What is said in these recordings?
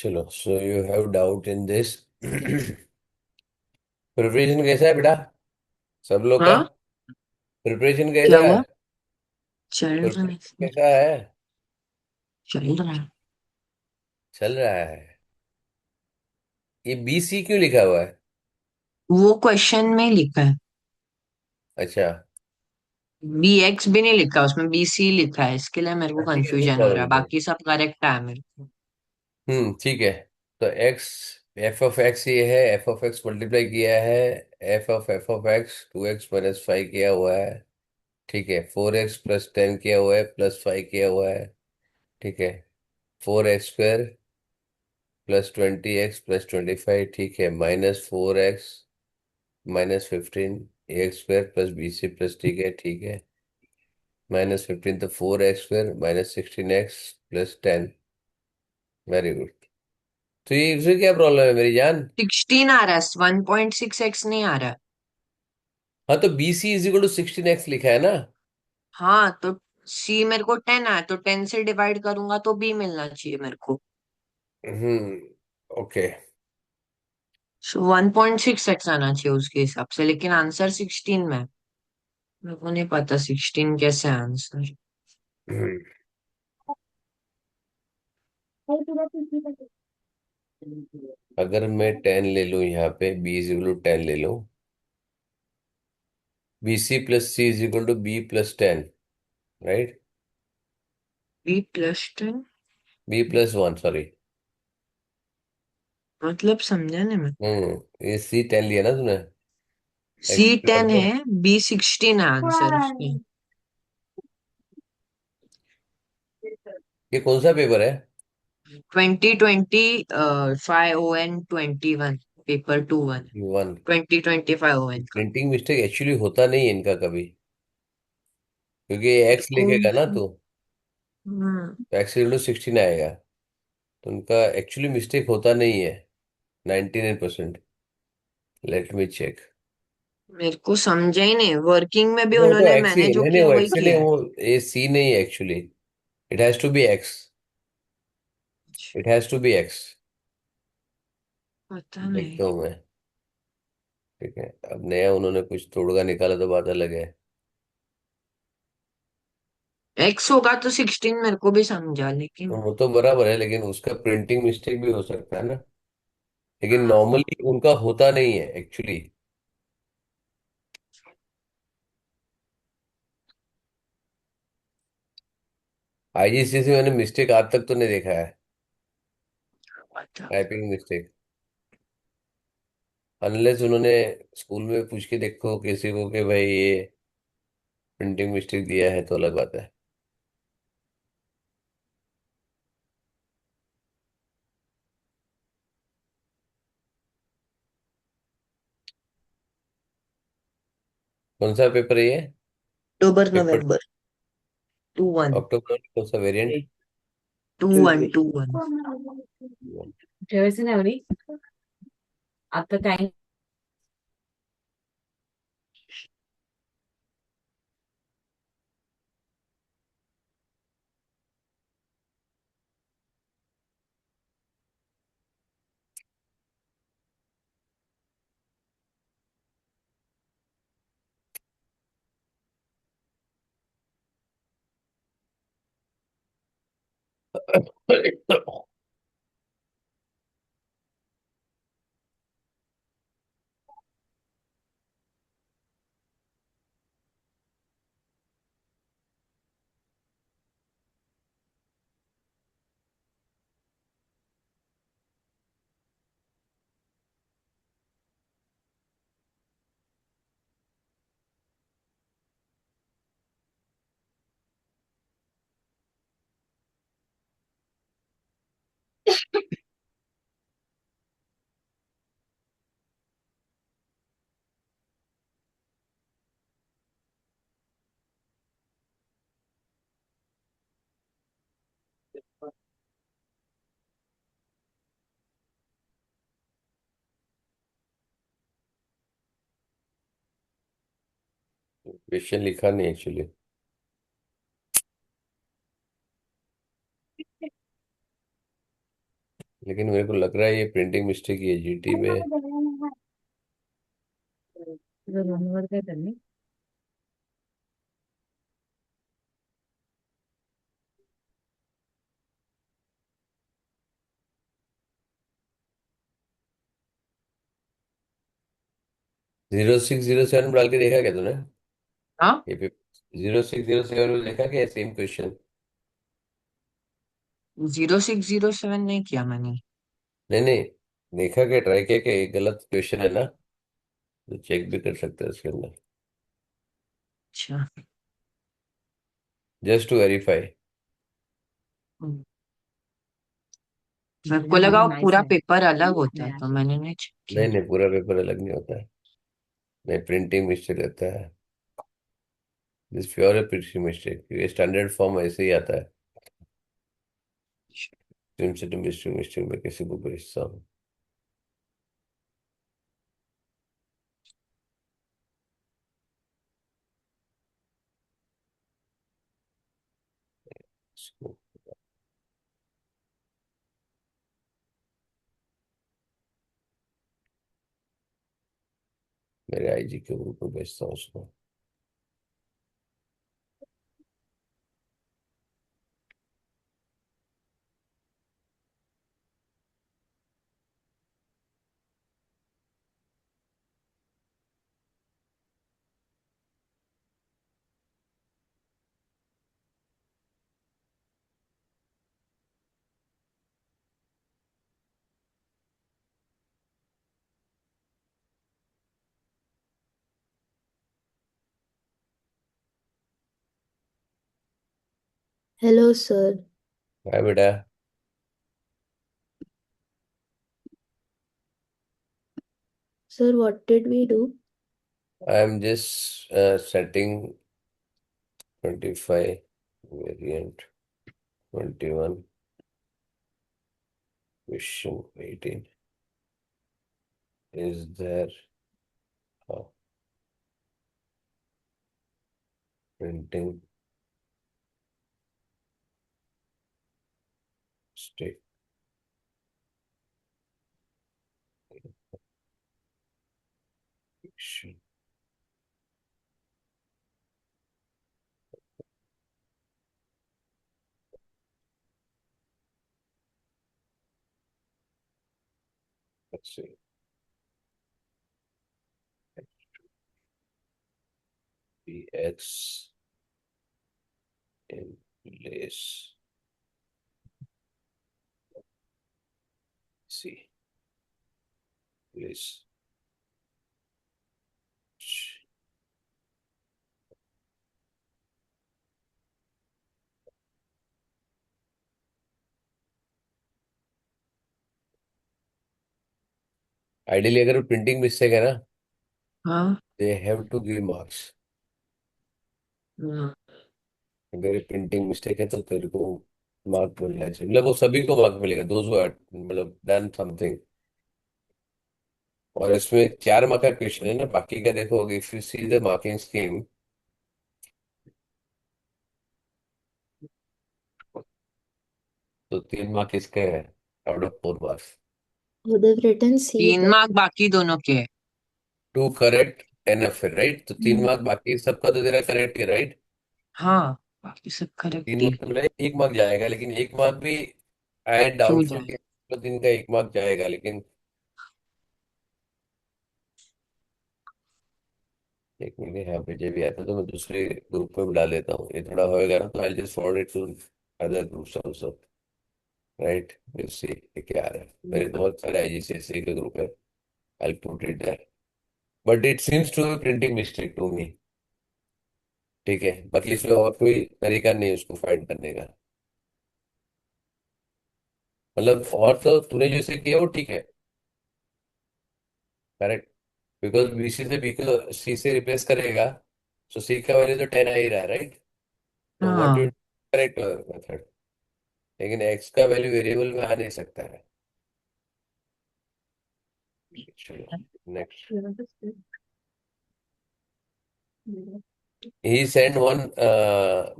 चलो, so you have doubt in this. Preparation कैसा है बेटा? सब लोग का हाँ। प्रिपरेशन क्या कैसा है? हुआ? चल रहा है। प्रिपरेशन कैसा है? चल रहा है। चल रहा है। ये BC क्यों लिखा हुआ है? वो क्वेश्चन में लिखा है। अच्छा। BX भी नहीं लिखा, उसमें BC लिखा है, इसके लिए मेरे को ठीक है, नो कंफ्यूजन हो रहा है, प्रॉब्लम फिर। बाकी सब करेक्ट है मेरे को। ठीक है। तो एक्स, f(x) ये है, f(x) मल्टीप्लाई किया है, f(x) 2x - 5 किया हुआ है। ठीक है, 4x + 10 किया हुआ है, +5 किया हुआ है। ठीक है, 4x² +20x + 25। ठीक है, -4x - 15 a² +bc+। ठीक है, ठीक है। -15 तो 4x² -16x + 10। Very good. तो ये इसमें क्या प्रॉब्लम है मेरी जान? 16 आ रहा है, 1.6x नहीं आ रहा है। हाँ, तो BC = 16x लिखा है ना? हाँ तो C मेरे को 10 आया, तो 10 से डिवाइड करूंगा तो B मिलना चाहिए मेरे को। ओके। सो 1.6x आना चाहिए उसके हिसाब से, लेकिन आंसर 16 में है। मेरे को नहीं पता 16 कैसे आंसर। अगर मैं 10 ले लूँ, यहाँ पे B = 10 ले लूँ, BC + C = B + 10, right? B+10 B+1, sorry. मतलब समझा नहीं मैं। ये C10 लिया ना तूने? C10 एक्चुअली है, B16 है आंसर उसमें। ये कौन सा पेपर है? 2025 ON 21 पेपर 2 1। वन। 2025 ON का। प्रिंटिंग मिस्टेक एक्चुअली होता नहीं है इनका कभी, क्योंकि ये मेरे एक्स को लिखेगा ना तो हम्म, x = 16 आएगा। तो उनका एक्चुअली मिस्टेक होता नहीं है, 99%। Let me check. मेरे को समझा ही नहीं, वर्किंग में भी वो तो उन्होंने एक्स ही मैंने जो नहीं नहीं, किया वो वही एक्स नहीं, किया है। वो ये C नहीं है actually. It has to be X. It has to be X. पता नहीं। देखता हूँ मैं। ठीक है, अब नया उन्होंने कुछ तोड़गा निकाला तो बात अलग है। एक्स होगा तो 16 मेरे को भी समझा, लेकिन वो तो बराबर है, लेकिन उसका प्रिंटिंग मिस्टेक भी हो सकता है ना। लेकिन हाँ। नॉर्मली उनका होता नहीं है एक्चुअली। IGCSE में मैंने मिस्टेक आज तक तो नहीं देखा है, पता। Typing mistake. अनलेस उन्होंने स्कूल में पूछ के देखो किसी को कि भाई ये प्रिंटिंग मिस्टेक दिया है, तो अलग बात है। कौन सा पेपर है ये? अक्टूबर पेपर नवंबर 2 1। अक्टूबर, कौन सा वेरिएंट? 2 1 2 1। आपका टाइम। क्वेश्चन लिखा नहीं एक्चुअली। लेकिन मेरे को लग रहा है ये प्रिंटिंग मिस्टेक ही है जीटी में। जीरो सिक्स जीरो सेवन डाल के देखा क्या तूने? हाँ, ये 0607 में देखा क्या सेम क्वेश्चन? 0607 नहीं किया मैंने। नहीं नहीं, देखा क्या, ट्राई किया क्या? ये गलत क्वेश्चन है ना, तो चेक भी कर सकते हैं उसके अंदर, अच्छा। Just to verify. मेरे को लगा वो पूरा पेपर अलग होता है तो मैंने नहीं चेक नहीं किया। नहीं, पूरा पेपर अलग नहीं होता है। नहीं, प्रिंटिंग मिस्टेक रहता है। दिस प्योर है प्रिंटिंग मिस्टेक, ये स्टैंडर्ड फॉर्म ऐसे ही आता है। तुमसे तुम मिस्टेक मिस्टेक में किसी को भेजता हूँ इसको, मेरे आईजी के ग्रुप में भेजता हूँ उसको। Hello, sir. हाय बेटा। Sir, what did we do? I am just setting 25 variant 21 question 18 is there printing mistake? Let's see. PX in place. See, place. Ideally अगर प्रिंटिंग मिस्टेक है ना, हाँ। They have to give marks. हाँ। अगर printing mistake है तो तेरे को मार्क मिलना चाहिए, मतलब वो सभी को मार्क मिलेगा, दोज हु मतलब डन समथिंग। और इसमें 4 मार्क का क्वेश्चन है ना, बाकी का देखो, if you see the marking scheme, तो 3 मार्क किसके हैं out of 4 marks? Would have written C, 3 mark बाकी दोनों के है। टू करेक्ट एनफ है, राइट? तो 3 मार्क बाकी सबका तो तेरा करेक्ट है, राइट? हाँ, बाकी सब तो करेक्ट तीन ही। मार्क मतलब 1 मार्क जाएगा, लेकिन 1 मार्क भी आई एम क्यों डाउटफुल जाए? कि तो दिन का 1 मार्क जाएगा, लेकिन एक मिनट, यहाँ पे भी आता तो मैं दूसरे ग्रुप में बुला लेता हूँ, ये थोड़ा होएगा ना, तो I just forward it to other groups also, right? Will see ये क्या आ रहा है। मेरे तो बहुत सारे आईजीसीएसई के ग्रुप है, I put it there, but it seems to be printing mistake to me. ठीक है, बाकी इसमें और कोई तरीका नहीं है उसको फाइंड करने का, मतलब और तो तूने जैसे किया वो ठीक है, करेक्ट, बिकॉज बीसी से बी को सी से रिप्लेस करेगा, तो सी का वैल्यू तो 10 आ ही रहा है, राइट? तो व्हाट यू हाँ। करेक्ट मेथड, लेकिन एक्स का वैल्यू वेरिएबल में आ नहीं सकता है। चलो नेक्स्ट। ही सेंड वन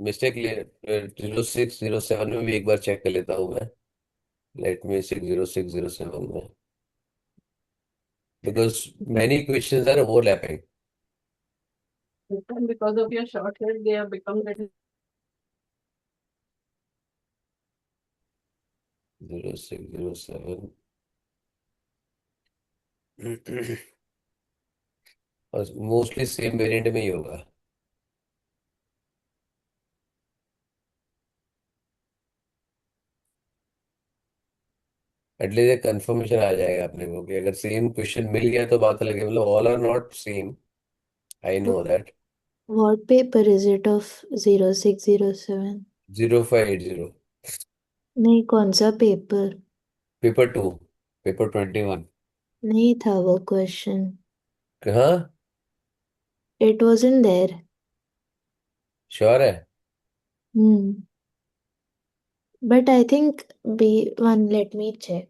मिस्टेक, 0607 में भी एक बार चेक कर लेता हूँ मैं। लेट मी 60607 में, because many questions are overlapping. And because of your short hair, they have become little. 0607 और मोस्टली सेम वेरिएंट में ही होगा। एटलीस्ट एक कंफर्मेशन आ जाएगा अपने को कि अगर सेम क्वेश्चन मिल गया तो बात अलग है, मतलब all are not same, I know that. What paper is it of 0607? 0580। नहीं, कौन सा पेपर? Paper 2, paper 21। नहीं था वो क्वेश्चन। हाँ, It wasn't there. श्योर है। Hmm. But I think B1, let me check.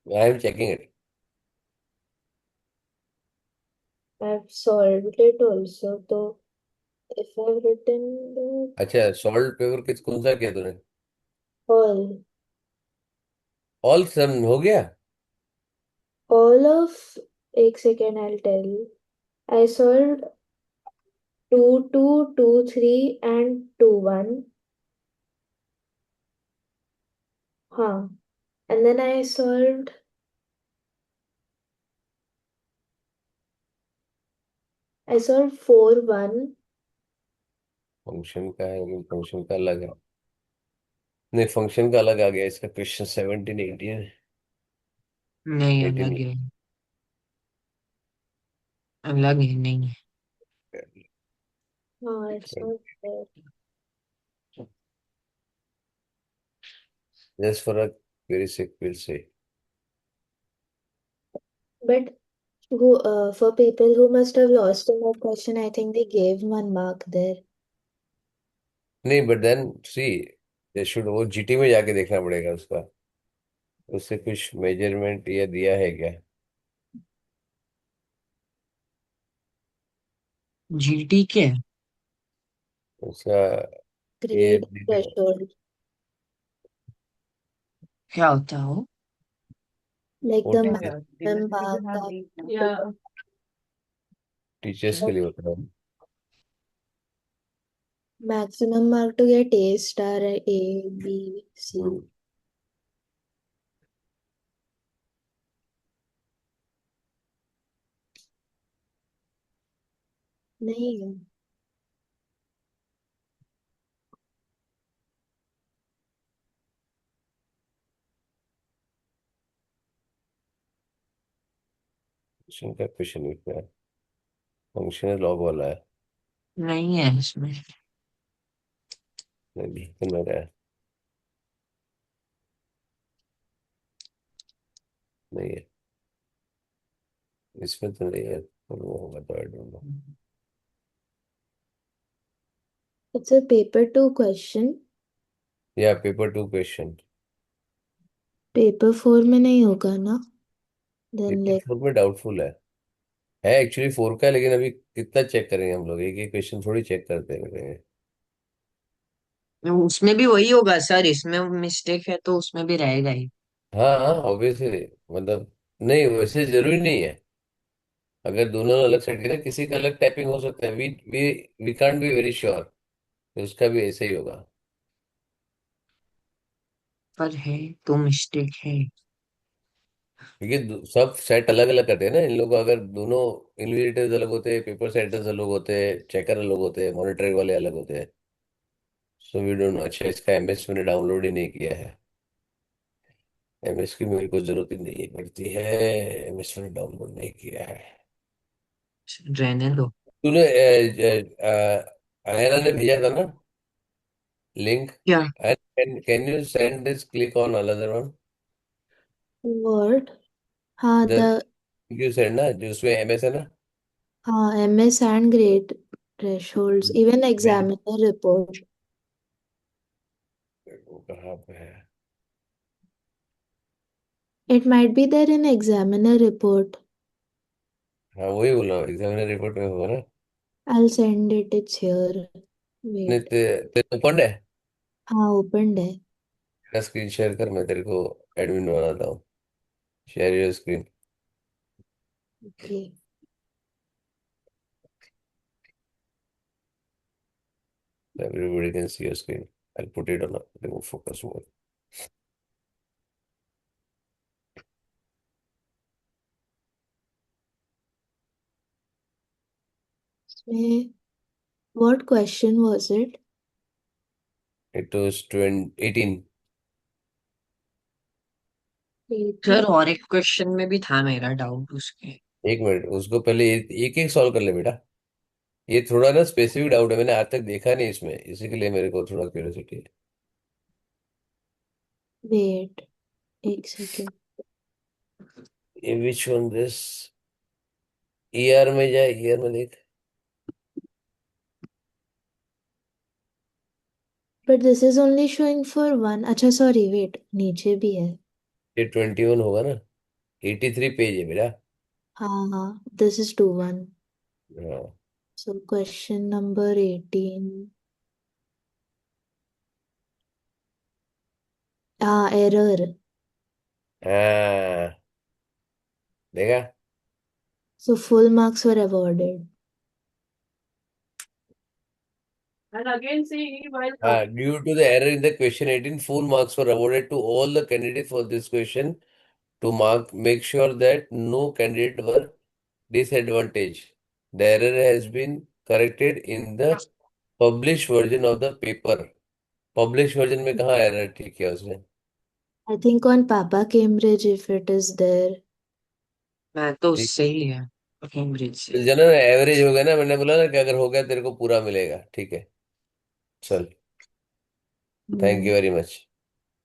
I am checking it. I've solved it also. So if I've written the अच्छा, solve paper किस कौन सा किया तूने? all, ऑल सम हो गया। all of, एक second, I'll tell you. I solved 2, 2, 2, 3 and 2, 1. Huh. And then I solved 4, 1. Function का है लेकिन फंक्शन का अलग है। नहीं, फंक्शन का अलग आ गया इसका, क्वेश्चन 17 18 नहीं, 18। अलग है। अलग है, नहीं है। No, it's not there. Just for a very sick will say. But for people who must have lost in that question, I think they gave 1 mark there. नहीं, but then see, they should, वो GT में जाके देखना पड़ेगा उसका, उससे कुछ measurement ये दिया है क्या? जीटी के उसका ये Grade threshold. क्या होता है वो? Like वो the Yeah, maximum yeah. mark after Yeah. Teachers के लिए होता है। maximum mark to get A star, A, B, C. हम्म, नहीं है। क्वेश्चन का क्वेश्चन लिखना है, फंक्शन लॉग वाला है। नहीं है इसमें। नहीं, लिख तो नहीं रहा है। नहीं है, इसमें तो नहीं है, और वो होगा तो I don't know. It's a paper 2 question. या पेपर 2 क्वेश्चन। पेपर 4 में नहीं होगा ना? Then पेपर like 4 में डाउटफुल है एक्चुअली 4 का, लेकिन अभी कितना चेक करेंगे हम लोग, एक एक क्वेश्चन थोड़ी चेक करते हैं। उसमें भी वही होगा सर, इसमें मिस्टेक है तो उसमें भी रहेगा ही। हाँ हाँ, ऑब्वियसली, मतलब नहीं वैसे जरूरी नहीं है। अगर दोनों अलग सेट करें, किसी का अलग टाइपिंग हो सकता है, we we we can't be very sure, उसका भी ऐसे ही होगा। पर है तो मिस्टेक है। क्योंकि सब सेट अलग अलग करते हैं ना इन लोग, अगर दोनों इन्विजिलेटर्स अलग होते हैं, पेपर सेटर्स अलग होते हैं, चेकर अलग होते हैं, मॉनिटरिंग वाले अलग होते हैं। So we don't know. अच्छा, इसका एमएस मैंने डाउनलोड ही नहीं किया है। एमएस की मेरे को जरूरत ही नहीं पड़ती है, एमएस मैंने डाउनलोड नहीं किया है। रहने दो। तूने आयना ने भेजा था ना लिंक? क्या? Can you send this, click on another one, what? हाँ द the यू सेंड ना, जो उसमें एमएस है ना। हाँ MS and grade thresholds, even भेज, examiner report. वो कहाँ पे है? It might be there in examiner report. हाँ, वही बोला, एग्जामिनर रिपोर्ट में होगा ना। I'll send it. It's here. नहीं, Wait. ते ओपन है? हाँ opened है। स्क्रीन शेयर कर, मैं तेरे को एडमिन बनाता हूँ। Share your screen. Okay. Everybody can see your screen. I'll put it on a remove focus mode. इसमें what question was it? It was 18. Sir और एक क्वेश्चन में भी था मेरा डाउट उसके। एक मिनट, उसको पहले एक एक सॉल्व कर ले बेटा। ये थोड़ा ना स्पेसिफिक डाउट है, मैंने आज तक देखा नहीं इसमें, इसी के लिए मेरे को थोड़ा क्यूरियोसिटी है। Wait, एक second. Which one this? ER में जाए, ईआर में देख। But this is only showing for one. अच्छा sorry, wait, नीचे भी है. ये 21 होगा ना? 83 पेज है बेटा। हाँ, this is 2-1. हाँ। So question number 18. Error. हाँ, देखा? So full marks were awarded. And again, see, while Due to the error in the question 18, full marks were awarded to all the candidates for this question to make sure that no candidate were disadvantaged. The error has been corrected in the published version of the paper. Published version में कहाँ error ठीक किया उसने? I think on Papa Cambridge if it is there. मैं तो ठीक। उससे ही लिया कैम्ब्रिज से। जनरल एवरेज हो गया ना, मैंने बोला ना कि अगर हो गया तेरे को पूरा मिलेगा, ठीक है। चल, थैंक यू वेरी मच।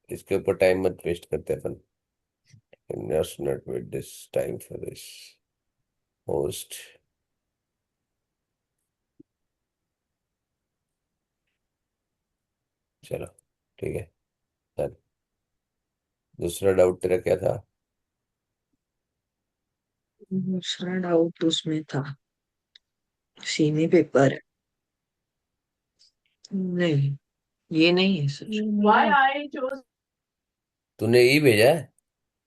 इसके ऊपर टाइम मत वेस्ट करते अपन। Let's not wait this time for this host. चलो, ठीक है। चल, दूसरा डाउट तेरा क्या था? दूसरा डाउट उसमें था सीमी पेपर। नहीं, ये नहीं है सर। why I chose तूने ई भेजा है?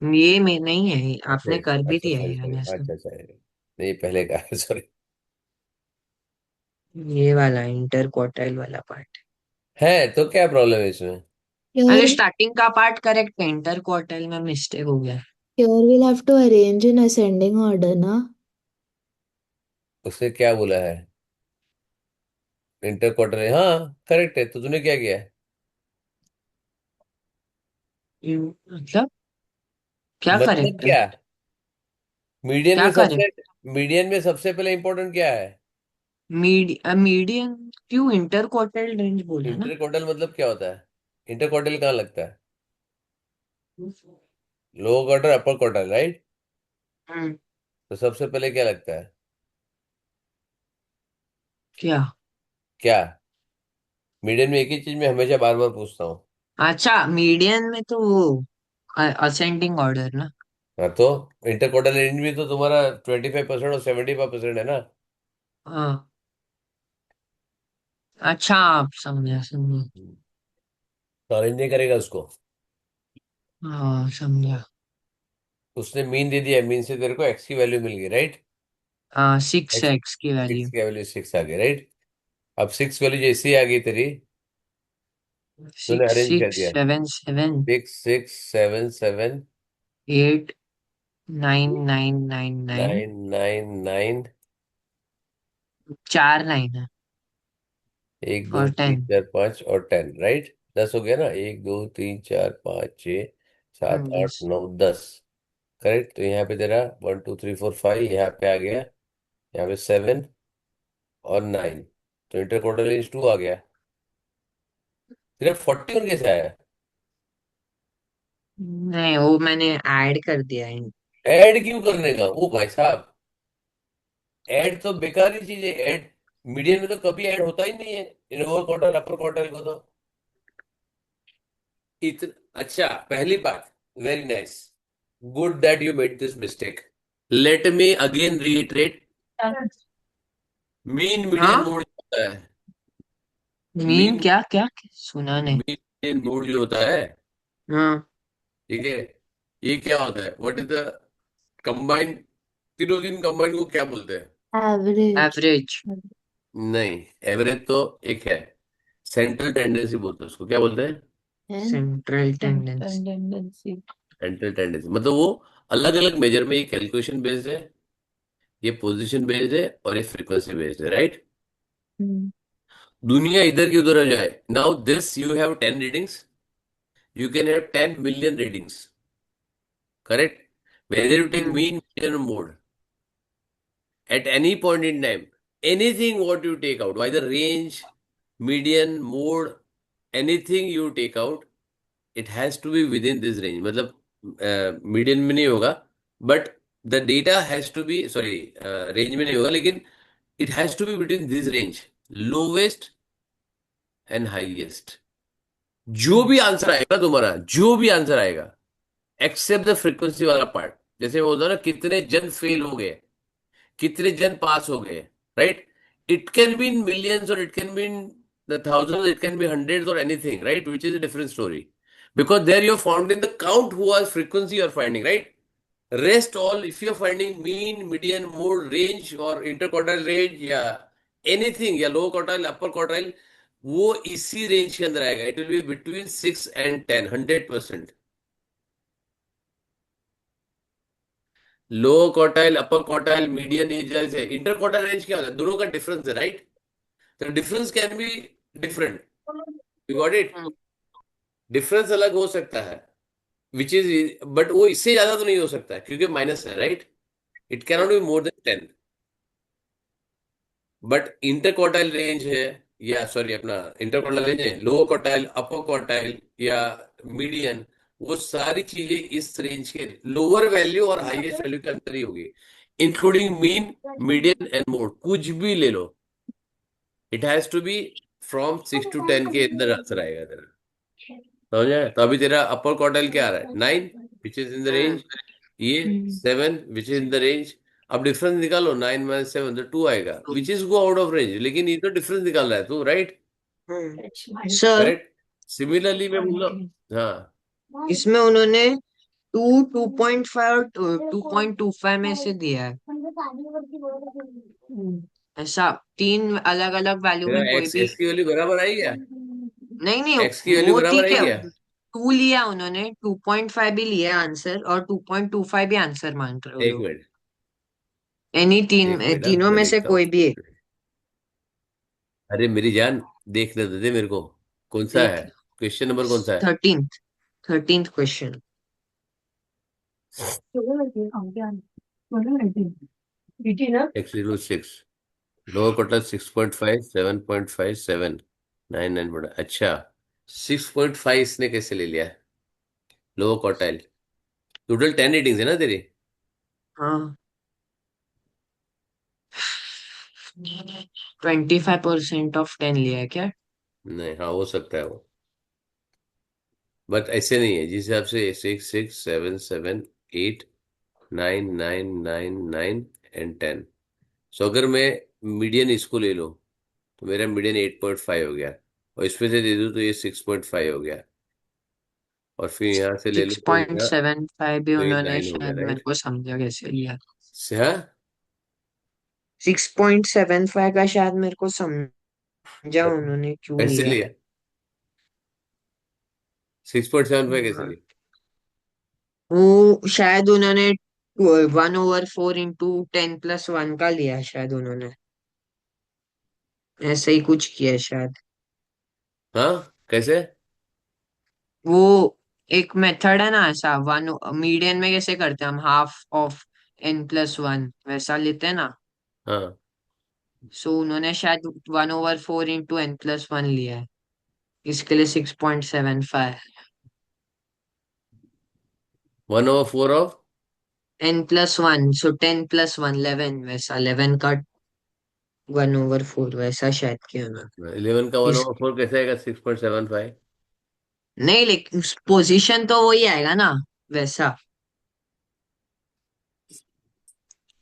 ये में नहीं है, अच्छा, आपने कर भी अच्छा, दिया सॉरी है सॉरी, वैसे। अच्छा अच्छा। नहीं, पहले का है, सॉरी। ये वाला इंटर क्वार्टाइल वाला पार्ट। है तो क्या प्रॉब्लम है इसमें? अरे Here, स्टार्टिंग का पार्ट करेक्ट है, इंटर क्वार्टाइल में मिस्टेक हो गया। here we'll have to arrange in ascending order, ना? उसने क्या बोला है? इंटर क्वार्टर, हाँ करेक्ट है, तो तूने क्या किया है? मतलब क्या मतलब करेक्ट है? क्या? मीडियन क्या में सबसे करेक्ट? मीडियन में सबसे पहले इंपॉर्टेंट क्या है? मीडियन क्यों इंटर क्वार्टाइल रेंज बोला ना। इंटर क्वार्टर मतलब क्या होता है? इंटर क्वार्टर कहाँ लगता है? लोअर क्वार्टर, अपर क्वार्टर, राइट? हम्म। तो सबसे पहले क्या लगता है? क्या? क्या? मीडियन में एक ही चीज मैं हमेशा बार बार पूछता हूँ। अच्छा मीडियन में तो वो असेंडिंग ऑर्डर ना। हाँ तो इंटर क्वार्टर रेंज भी तो तुम्हारा 25% और 75% है ना? हाँ। अच्छा आप समझा समझा। तो अरेंज नहीं करेगा उसको। हाँ समझा। उसने मीन दे दिया, मीन से तेरे को एक्स की वैल्यू मिल गई, राइट? हाँ सिक्स एक्स, एक्स की सिक्स वैल्यू। की वैल्यू 6 आ गई, राइट? अब 6 वैल्यू जैसी आ गई तेरी, तूने सिक्स अरेंज कर सिक्स दिया। Seven seven 6 6 7 7 eight nine nine nine nine. 9 9 9। चार लाइन है। एक दो और तीन 10। चार पाँच और 10, राइट? 10 हो गया ना? 1 2 3 4 5 6 7 8 9 10। करेक्ट। तो यहाँ पे तेरा 1 2 3 4 5, यहाँ पे आ गया, यहाँ पे 7 और 9। तो इंटर क्वार्टर रेंज 2 आ गया। तेरा 41 कैसे आया? नहीं वो मैंने ऐड कर दिया है। ऐड क्यों करने का वो भाई साहब? ऐड तो बेकार ही चीज है, ऐड। मीडियन में तो कभी ऐड होता ही नहीं है, लोअर क्वार्टर अपर क्वार्टर को तो। अच्छा, पहली बात, very nice, good that you made this mistake. Let me again reiterate, mean median हाँ मोड होता है। मीन मीन क्या क्या सुना नहीं। मीडियन मोड जो होता है, हाँ, ठीक है, ये क्या होता है, व्हाट इज द कंबाइंड, तीनों दिन कंबाइंड को क्या बोलते हैं? एवरेज। एवरेज। नहीं, एवरेज तो एक है, सेंट्रल टेंडेंसी बोलते हैं उसको, क्या बोलते हैं? Central tendency. Tendency. Central tendency मतलब वो अलग अलग मेजर में, ये कैलकुलेशन बेस्ड है, ये पोजीशन बेस्ड है, और ये फ्रीक्वेंसी बेस्ड है, राइट? दुनिया इधर की उधर हो जाए, now this you have 10 readings, you can have 10 million readings, correct? Whether you take hmm. mean, median, or mode, at any point in time, anything what you take out, whether range, median, mode, anything you take out, it has to be within this range. मतलब median में नहीं होगा, but the data has to be, sorry, range में नहीं होगा, लेकिन it has to be between this range, lowest and highest. जो भी आंसर आएगा तुम्हारा, जो भी आंसर आएगा, एक्सेप्ट द फ्रीक्वेंसी वाला पार्ट, जैसे वो होता है ना, कितने जन फेल हो गए, कितने जन पास हो गए, right? It can be in millions, और it can be in the thousands, it can be hundreds, और anything, right? Which is a different story, because there you're found in the count who are frequency you're finding, right? Rest all, if you're finding mean, median, mode, range, or interquartile range, या anything, या lower quartile, upper quartile, वो इसी range के अंदर आएगा, it will be between 6 and 10, 100%। Low quartile, upper quartile, median, ये जैसे inter quartile range क्या होता है, दोनों का डिफरेंस है, right? The difference can be different, you got it? Hmm. Difference अलग हो सकता है, विच इज, बट वो इससे ज्यादा तो नहीं हो सकता है, क्योंकि माइनस है, right? It cannot be more than 10। But inter quartile range है, या सॉरी अपना इंटर क्वार्टाइल रेंज है, lower quartile, upper quartile, or median, वो सारी चीजें इस रेंज के लोअर वैल्यू और हाईएस्ट वैल्यू के अंदर ही होगी, including mean, median and mode, कुछ भी ले लो, it has to be from 6 to 10 के अंदर आंसर आएगा तेरा, समझ आया? तो अभी तेरा अपर क्वार्टाइल क्या आ रहा है, 9, which is in the hmm. Range, ये 7, which is in the range. अब डिफरेंस निकालो, 9 - 7 तो 2 आएगा, which is go out of range, लेकिन ये तो डिफरेंस निकाल रहा है तू, राइट? Sir, correct. सिमिलरली मैं बोल रहा हूँ, हाँ। इसमें उन्होंने 2.5 और 2.25 में से दिया है, ऐसा तीन अलग अलग वैल्यू तेरा में कोई एक्स भी। एक्स की वैल्यू बराबर आई क्या? नहीं नहीं, एक्स की वैल्यू वो बराबर ठीक आई है। क्या? 2 लिया उन्होंने, 2.5 भी लिया आंसर, और 2.25 भी आंसर मान रहे हो एक लोग। मिनट, एनी एक मिनट, तीनों मैं में से देखता हूँ। कोई भी एक। अरे मेरी जान, देखने दे दे मेरे को, कौन सा है, देख, क्वेश्चन नंबर कौन सा है? 13th question. X06, lower quarter 6.5, 7.5, 7, 9, 9 बड़ा, अच्छा। 6.5 इसने कैसे ले लिया? लोअर क्वार्टाइल, टोटल 10 रीडिंग्स है ना तेरी? हाँ, 25% ऑफ 10 लिया है क्या? नहीं, हाँ हो सकता है वो, बट ऐसे नहीं है, जिस हिसाब से 6, 6, 7, 7, 8, 9, 9, 9, 9 एंड 10। सो अगर मैं मीडियन इसको ले लो, तो मेरा मीडियन 8.5 हो गया, और इसमें से दे दूं तो ये 6.5 हो गया, और फिर यहाँ से ले लो सिक्स तो पॉइंट यहाँ, सेवन फाइव भी तो ये उन्होंने 9 हो गया, शायद मेरे राइट? को समझा कैसे लिया। हाँ, 6.75 का शायद मेरे को समझा उन्होंने क्यों कैसे लिया। लिया? 6.75 कैसे लिया? वो शायद उन्होंने 1/4 × 10 + 1 का लिया है शायद उन्होंने, ऐसे ही कुछ किया है शायद। हाँ, कैसे? वो एक मेथड है ना ऐसा, वन मीडियन में कैसे करते हैं हम, हाफ ऑफ n+1 वैसा लेते हैं ना। हाँ, सो उन्होंने शायद 1/4 × n+1 लिया है, इसके लिए 6.75। 1/4 ऑफ, n+1, सो 10 + 1 11, वैसा 11 का 1/4 वैसा शायद किया ना। 11 का वन इस ओवर फोर कैसे आएगा 6.75? नहीं, लेकिन पोजीशन तो वही आएगा ना वैसा,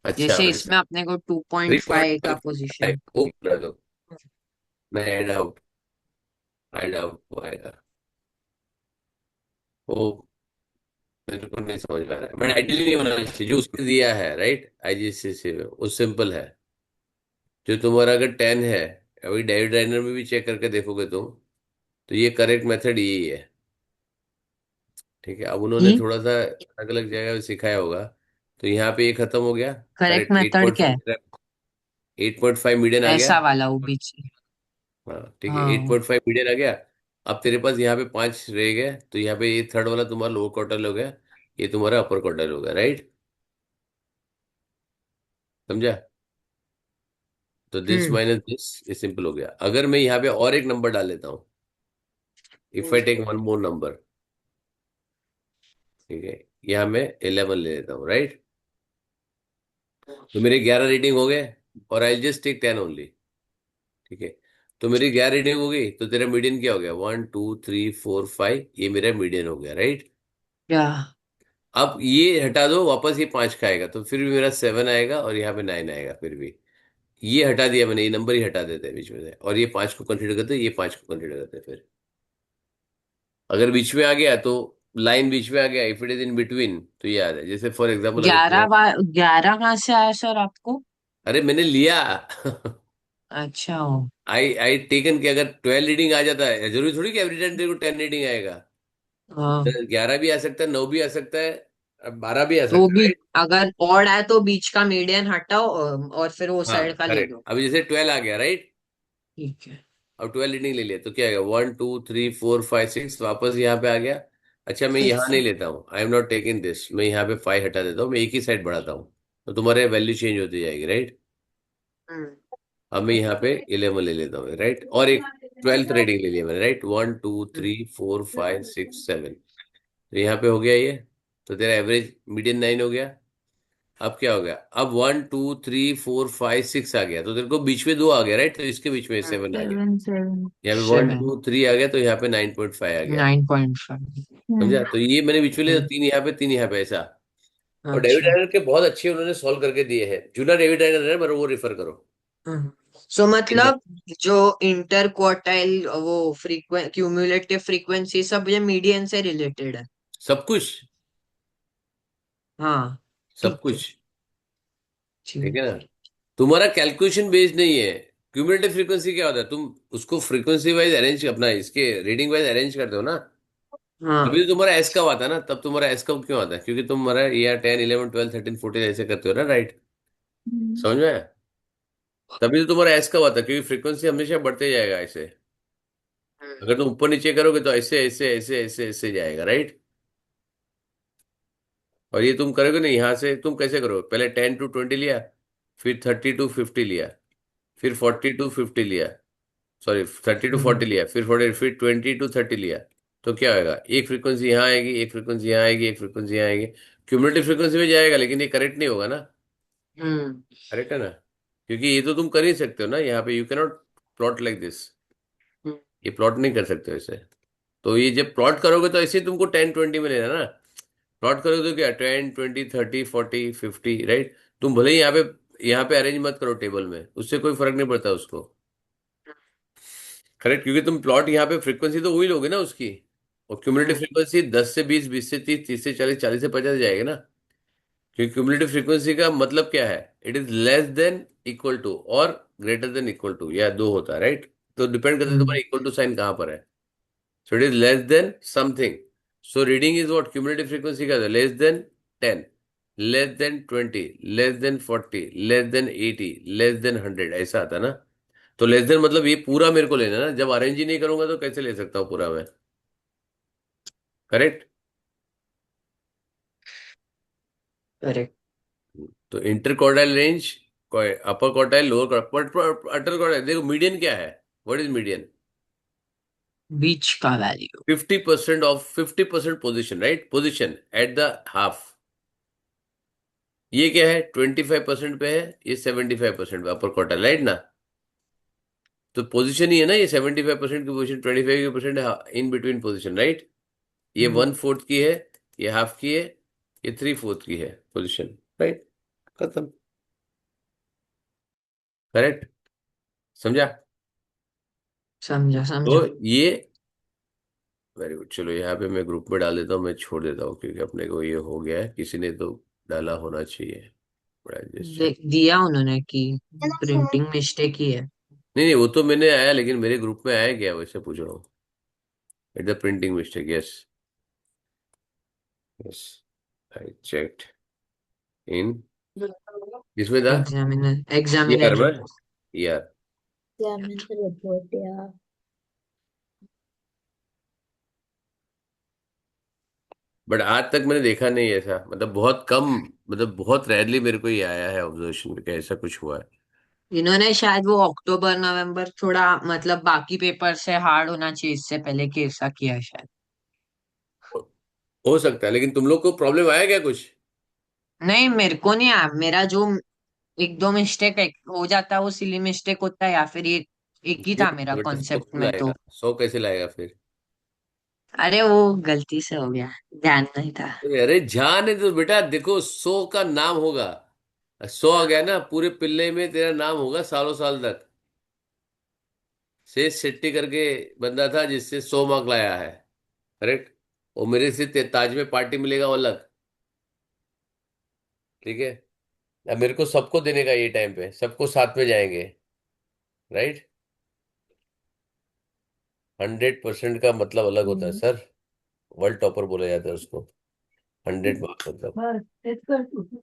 अच्छा, जैसे वैसे इसमें अपने को 2.5 का 3.5 पोजीशन। वो पूरा दो, मैं ऐड आउट, ऐड आउट वो आएगा, वो मेरे को नहीं समझ में आ रहा है, मैंने आइडियली नहीं होना चाहिए जो उसने दिया है, राइट, आईजीसीसी में वो सिंपल है। जो तुम्हारा अगर 10 है, अभी डेविड राइनर में भी चेक करके देखोगे तुम, तो ये करेक्ट मेथड यही है। ठीक है, अब उन्होंने थोड़ा सा अलग अलग जगह सिखाया होगा। तो यहाँ पे ये खत्म हो गया। Correct correct, at method point क्या है? फाइव 8.5 मिलियन आ गया। ऐसा वाला ओबीसी? हाँ ठीक है, एट हाँ। पॉइंट फाइव मिलियन आ गया। अब तेरे पास यहाँ पे 5 रह गए, तो यहाँ पे ये थर्ड वाला तुम्हारा लोअर क्वार्टर हो गया, ये तुम्हारा अपर क्वार्टर हो गया, राइट। समझा? तो दिस हम्म। माइनस दिस, ये सिंपल हो गया। अगर मैं यहाँ पे और एक नंबर डाल लेता हूँ, if I take one more number, ठीक है, यहाँ मैं 11 ले लेता हूँ, राइट। तो मेरे 11 रीडिंग हो गए, और आई जस्ट टेक 10 ओनली। ठीक है, तो मेरी 11 रीडिंग हो गई, तो तेरा मीडियन क्या हो गया, 1 2 3 4 5, ये मेरा मीडियन हो गया, राइट। क्या? अब ये हटा दो, वापस ये 5 का आएगा, तो फिर भी मेरा 7 आएगा, और यहाँ पे 9 आएगा फिर भी। ये हटा दिया मैंने, ये नंबर ही हटा देते हैं बीच में से, और ये 5 को कंसिडर करते हैं, ये 5 को कंसिडर करते हैं फिर। अगर बीच में आ गया तो, लाइन बीच में आ गया, if it is in between, तो ये आ जाए। जैसे फॉर एग्जाम्पल, अगर तुम्हारा, 11 कहाँ से आया सर आपको? अरे मैंने लिया अच्छा। आई आई टेकन कि अगर 12 रीडिंग आ जाता है, जरूरी थोड़ी कि एवरी टाइम तेरे को 10 रीडिंग आएगा। हाँ। 11 भी आ सकता है, 9 भी आ सकता है, 12 भी आ तो सकता है, भी राइट। अगर ऑड है तो बीच का मीडियन हटाओ और फिर वो हाँ साइड का ले करेक्ट, लो। अभी जैसे 12 आ गया, राइट। ठीक है। अब 12 रीडिंग ले लिया, तो क्या आएगा, 1 2 3 4 5 6, वापस यहाँ पे आ गया। अच्छा, मैं यहाँ नहीं लेता हूँ, आई एम नॉट टेकिंग दिस, मैं यहाँ पे 5 हटा देता हूँ, मैं एक ही साइड बढ़ाता हूँ, तो तुम्हारे वैल्यू चेंज होती जाएगी, राइट। हम्म। अब मैं यहाँ पे 11 ले लेता हूँ, राइट, और एक 12th रीडिंग ले लिया मैंने, राइट, 1 2 3 4 5 6 7, तो यहाँ पे हो गया ये। तो तेरा एवरेज मीडियन 9 हो गया। अब क्या हो गया, अब 1 2 3 4 5 6 आ गया, तो तेरे को बीच में 2 आ गया, राइट, तो इसके बीच में 7 आ गया। 7 यहाँ पे वन 7 टू थ्री आ गया, तो यहाँ पे 9.5 आ गया। 9.5। समझा? तो ये मैंने बीच में लिया, तो 3 यहाँ पे, 3 यहाँ पे, ऐसा। और डेविड अच्छा। रायनर के बहुत अच्छे उन्होंने सॉल्व करके दिए हैं, जूना डेविड रायनर है, पर वो रेफर करो। सो मतलब जो इंटर क्वार्टाइल वो क्यूमुलेटिव फ्रीक्वेंसी सब ये मीडियन से रिलेटेड है। सब कुछ, हाँ। सब ठीक है। कुछ। ठीक है ठीक ना? है। तुम्हारा कैलकुलेशन बेस्ड नहीं है। क्यूमुलेटिव फ्रीक्वेंसी क्या होता है, तुम उसको फ्रीक्वेंसी वाइज अरेंज, अपना इसके रीडिंग वाइज अरेंज करते हो ना। हाँ। तभी तो तुम्हारा एस कब आता है ना, तब तुम्हारा एस कब क्यों आता है, क्योंकि तुम हमारा ईयर 10 11 12 13 14 ऐसे करते हो ना, राइट। समझ में आया? तभी तो तुम्हारा एस कब आता है, क्योंकि फ्रीक्वेंसी हमेशा बढ़ते जाएगा ऐसे। अगर तुम ऊपर नीचे करोगे तो ऐसे ऐसे ऐसे ऐसे ऐसे जाएगा, राइट। और ये तुम करोगे ना, यहाँ से तुम कैसे करोगे, पहले 10 to 20 लिया, फिर 30 to 50 लिया, फिर 40 to 50 लिया, सॉरी 30 to 40 लिया, फिर 40, फिर 20 to 30 लिया। तो क्या होगा, एक फ्रीक्वेंसी यहाँ आएगी, एक फ्रीक्वेंसी यहाँ आएगी, एक फ्रीक्वेंसी यहाँ आएगी। क्यूमुलेटिव फ्रीक्वेंसी में जाएगा, लेकिन ये करेक्ट नहीं होगा ना। हम्म। करेक्ट है ना? क्योंकि ये तो तुम कर ही सकते हो ना, यहाँ पे you can not plot like this. ये प्लॉट नहीं कर सकते हो ऐसे। तो ये जब प्लॉट करोगे तो ऐसे ही तुमको 10 20 में लेना ना। प्लॉट करोगे तो क्या, 10 20 30 40 50, राइट। तुम भले ही यहाँ पे अरेंज मत करो टेबल में, उससे कोई फर्क नहीं पड़ता उसको। करेक्ट, क्योंकि तुम प्लॉट यहाँ पे फ्रीक्वेंसी तो वही लोगे ना उसकी। और क्यूमुलेटिव फ्रीक्वेंसी 10 से 20, 20 से 30, 30 से 40, 40 से 50 जाएगा ना। क्योंकि क्यूमुलेटिव फ्रीक्वेंसी का मतलब क्या है, it is less than equal to और ग्रेटर देन इक्वल टू, या दो होता है, राइट। तो डिपेंड करता है तुम्हारा इक्वल टू साइन कहाँ पर है। So it is less than something. So reading is what, cumulative frequency का less than 10, less than 20, less than 40, less than 80, less than 100, ऐसा आता है ना। तो लेस देन मतलब ये पूरा मेरे को लेना है ना, जब अरेंज ही नहीं करूंगा तो कैसे ले सकता हूँ पूरा मैं। करेक्ट। करेक्ट। तो inter quartile range, upper quartile, lower अटर क्वार्टाइल, देखो मीडियन क्या है, व्हाट इज मीडियन। बीच का value. 50% of 50% position, right, position at the half. ये क्या है, 25% पे है, ये 75% पे, अपर क्वार्टाइल, राइट ना। तो पोजीशन ही है ना, ये 75% की position, 25% in between position, right. ये 1/4 की है, ये हाफ की है, ये 3/4 की है पोजीशन, राइट। खत्म। करेक्ट। समझा? समझा तो समझा। ये वेरी गुड। चलो यहाँ पे मैं ग्रुप में डाल देता हूँ, मैं छोड़ देता हूँ क्योंकि अपने को ये हो गया है, किसी ने तो डाला होना चाहिए। बड़ा just check। दिया उन्होंने कि प्रिंटिंग मिस्टेक ही है। नहीं नहीं, वो तो मैंने आया, लेकिन मेरे ग्रुप में आया क्या, वैसे पूछ रहा हूँ। It the printing mistake, yes. Yes, I checked in. किसमें था? ईआर एग्जामिनर में। Report. ER. examiner report, yeah. But आज तक मैंने देखा नहीं ऐसा, मतलब बहुत कम, मतलब बहुत रेयरली मेरे को ये आया है ऑब्जर्वेशन में कि ऐसा कुछ हुआ है। इन्होंने शायद वो अक्टूबर नवंबर थोड़ा मतलब बाकी पेपर से हार्ड होना चाहिए इससे पहले कि ऐसा किया है शायद। हो सकता है, लेकिन तुम लोग को प्रॉब्लम आया क्या कुछ? नहीं मेरे को नहीं आया, मेरा जो एक दो मिस्टेक हो जाता है वो सिली मिस्टेक होता है, या फिर ये एक ही क्यों? था मेरा बेटा 100 कॉन्सेप्ट क्यों में लाएगा? तो। 100 कैसे लाएगा फिर? अरे वो गलती से हो गया, ध्यान नहीं था। अरे जान है तो बेटा, देखो 100 का नाम होगा। 100 आ गया ना, पूरे पिल्ले में तेरा नाम होगा सालों साल तक। शेष शेट्टी करके बंदा था जिससे 100 मार्क लाया है। करेक्ट। वो मेरे से ताज में पार्टी मिलेगा वो अलग। ठीक है। अब मेरे को सबको देने का ये टाइम पे, सबको साथ में जाएंगे। राइट। 100% का मतलब अलग होता है सर। वर्ल्ड टॉपर बोला जाता है उसको। 100 मार्क्स मतलब।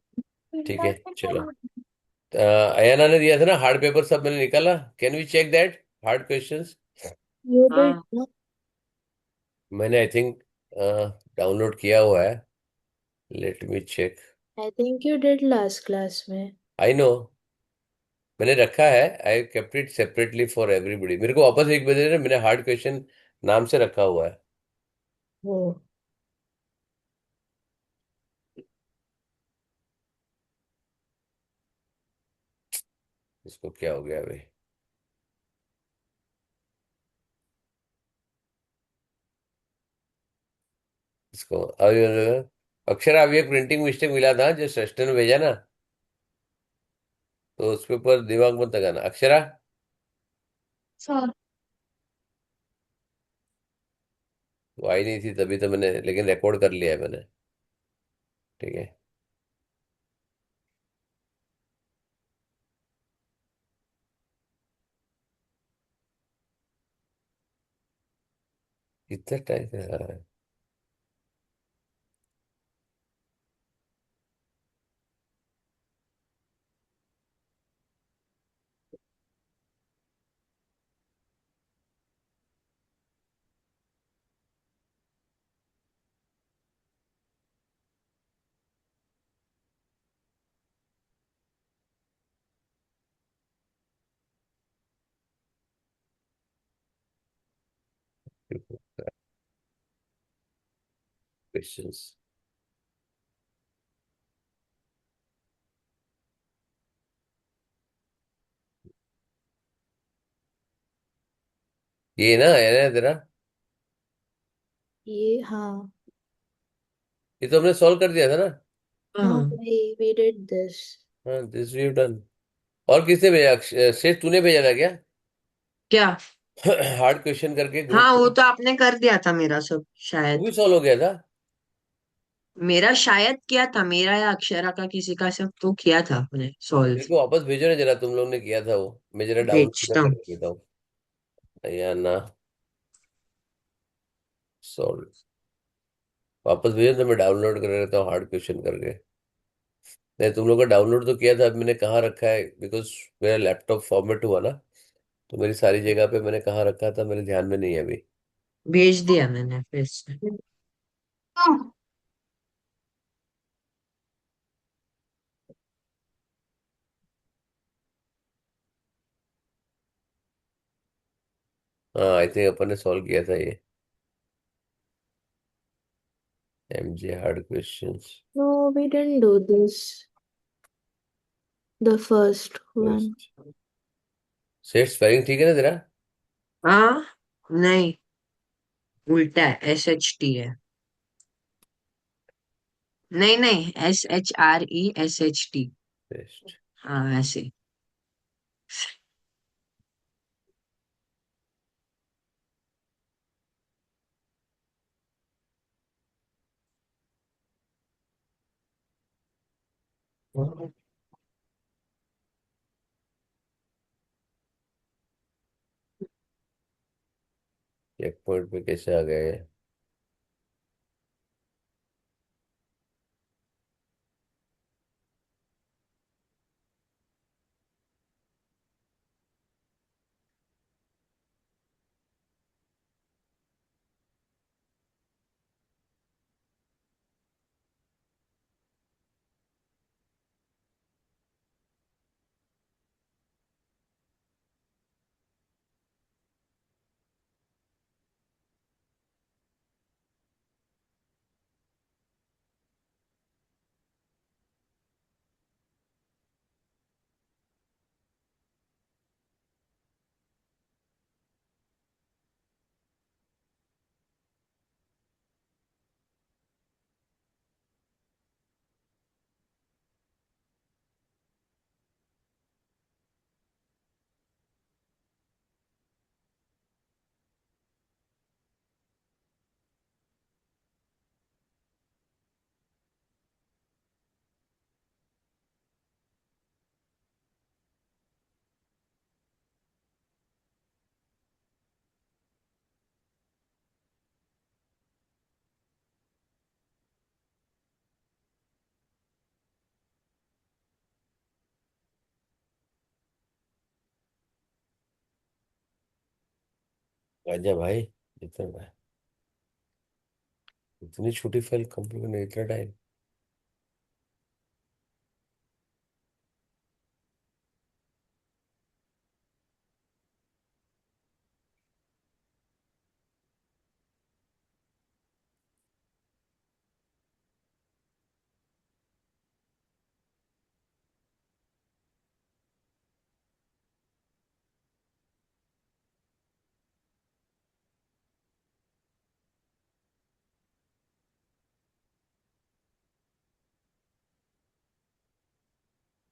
ठीक है चलो। अयाना ने दिया था ना हार्ड पेपर, सब मैंने निकाला। Can we check that hard questions? You did, हाँ no? मैंने आई थिंक डाउनलोड किया हुआ है। Let me check. I think you did last class में. आई नो, मैंने रखा है। I kept it separately for everybody. मेरे को वापस एक बजे ना, मैंने हार्ड क्वेश्चन नाम से रखा हुआ है। Oh. इसको क्या हो गया भाई? इसको अभी अक्षरा, अभी एक प्रिंटिंग मिस्टेक मिला था जो सृष्टि ने भेजा ना, तो उसके ऊपर दिमाग मत लगाना अक्षरा। Sir. वो आई नहीं थी तभी तो मैंने, लेकिन रिकॉर्ड कर लिया है मैंने। ठीक है। कितना टाइम है? क्वेश्चंस। ये ना है ना तेरा? ये हाँ. ये तो हमने सॉल्व कर दिया था ना। हाँ हाँ। we did this. हाँ, दिस वी डन। और किसने भेजा? शेष तूने भेजा था क्या? क्या? हार्ड क्वेश्चन करके ग्रुप हाँ वो में। तो आपने कर दिया था मेरा सब वो भी शायद। सॉल्व हो गया था। मेरा शायद किया था, मेरा या अक्षरा का किसी का सब तो किया था आपने मेरे सॉल्व। को वापस भेजो ना जरा, तुम लोग ने किया था वो। मैं जरा डाउनलोड भेजता हूँ। करके देता हूँ। या ना, सॉल्व। वापस भेजो तो मैं डाउनलोड कर लेता हूँ हार्ड क्वेश्चन करके। नहीं, तुम लोग का डाउनलोड तो किया था, अब मैंने कहाँ रखा है, बिकॉज मेरा लैपटॉप फॉर्मेट हुआ ना, तो मेरी सारी जगह पे मैंने कहाँ रखा था मेरे ध्यान में नहीं है अभी। भेज दिया मैंने फिर से। हाँ, आई थिंक अपन ने सॉल्व किया था ये। MJ hard questions. No, we didn't do this. The first one. Set spelling ठीक है ना तेरा? हाँ नहीं, उल्टा है, SHT है। नहीं नहीं, SHRESHT। टेस्ट। हाँ ऐसे। एक पॉइंट पे कैसे आ गए? आजा भाई, इतना इतनी छोटी फाइल कंप्लीट करने इतना टाइम?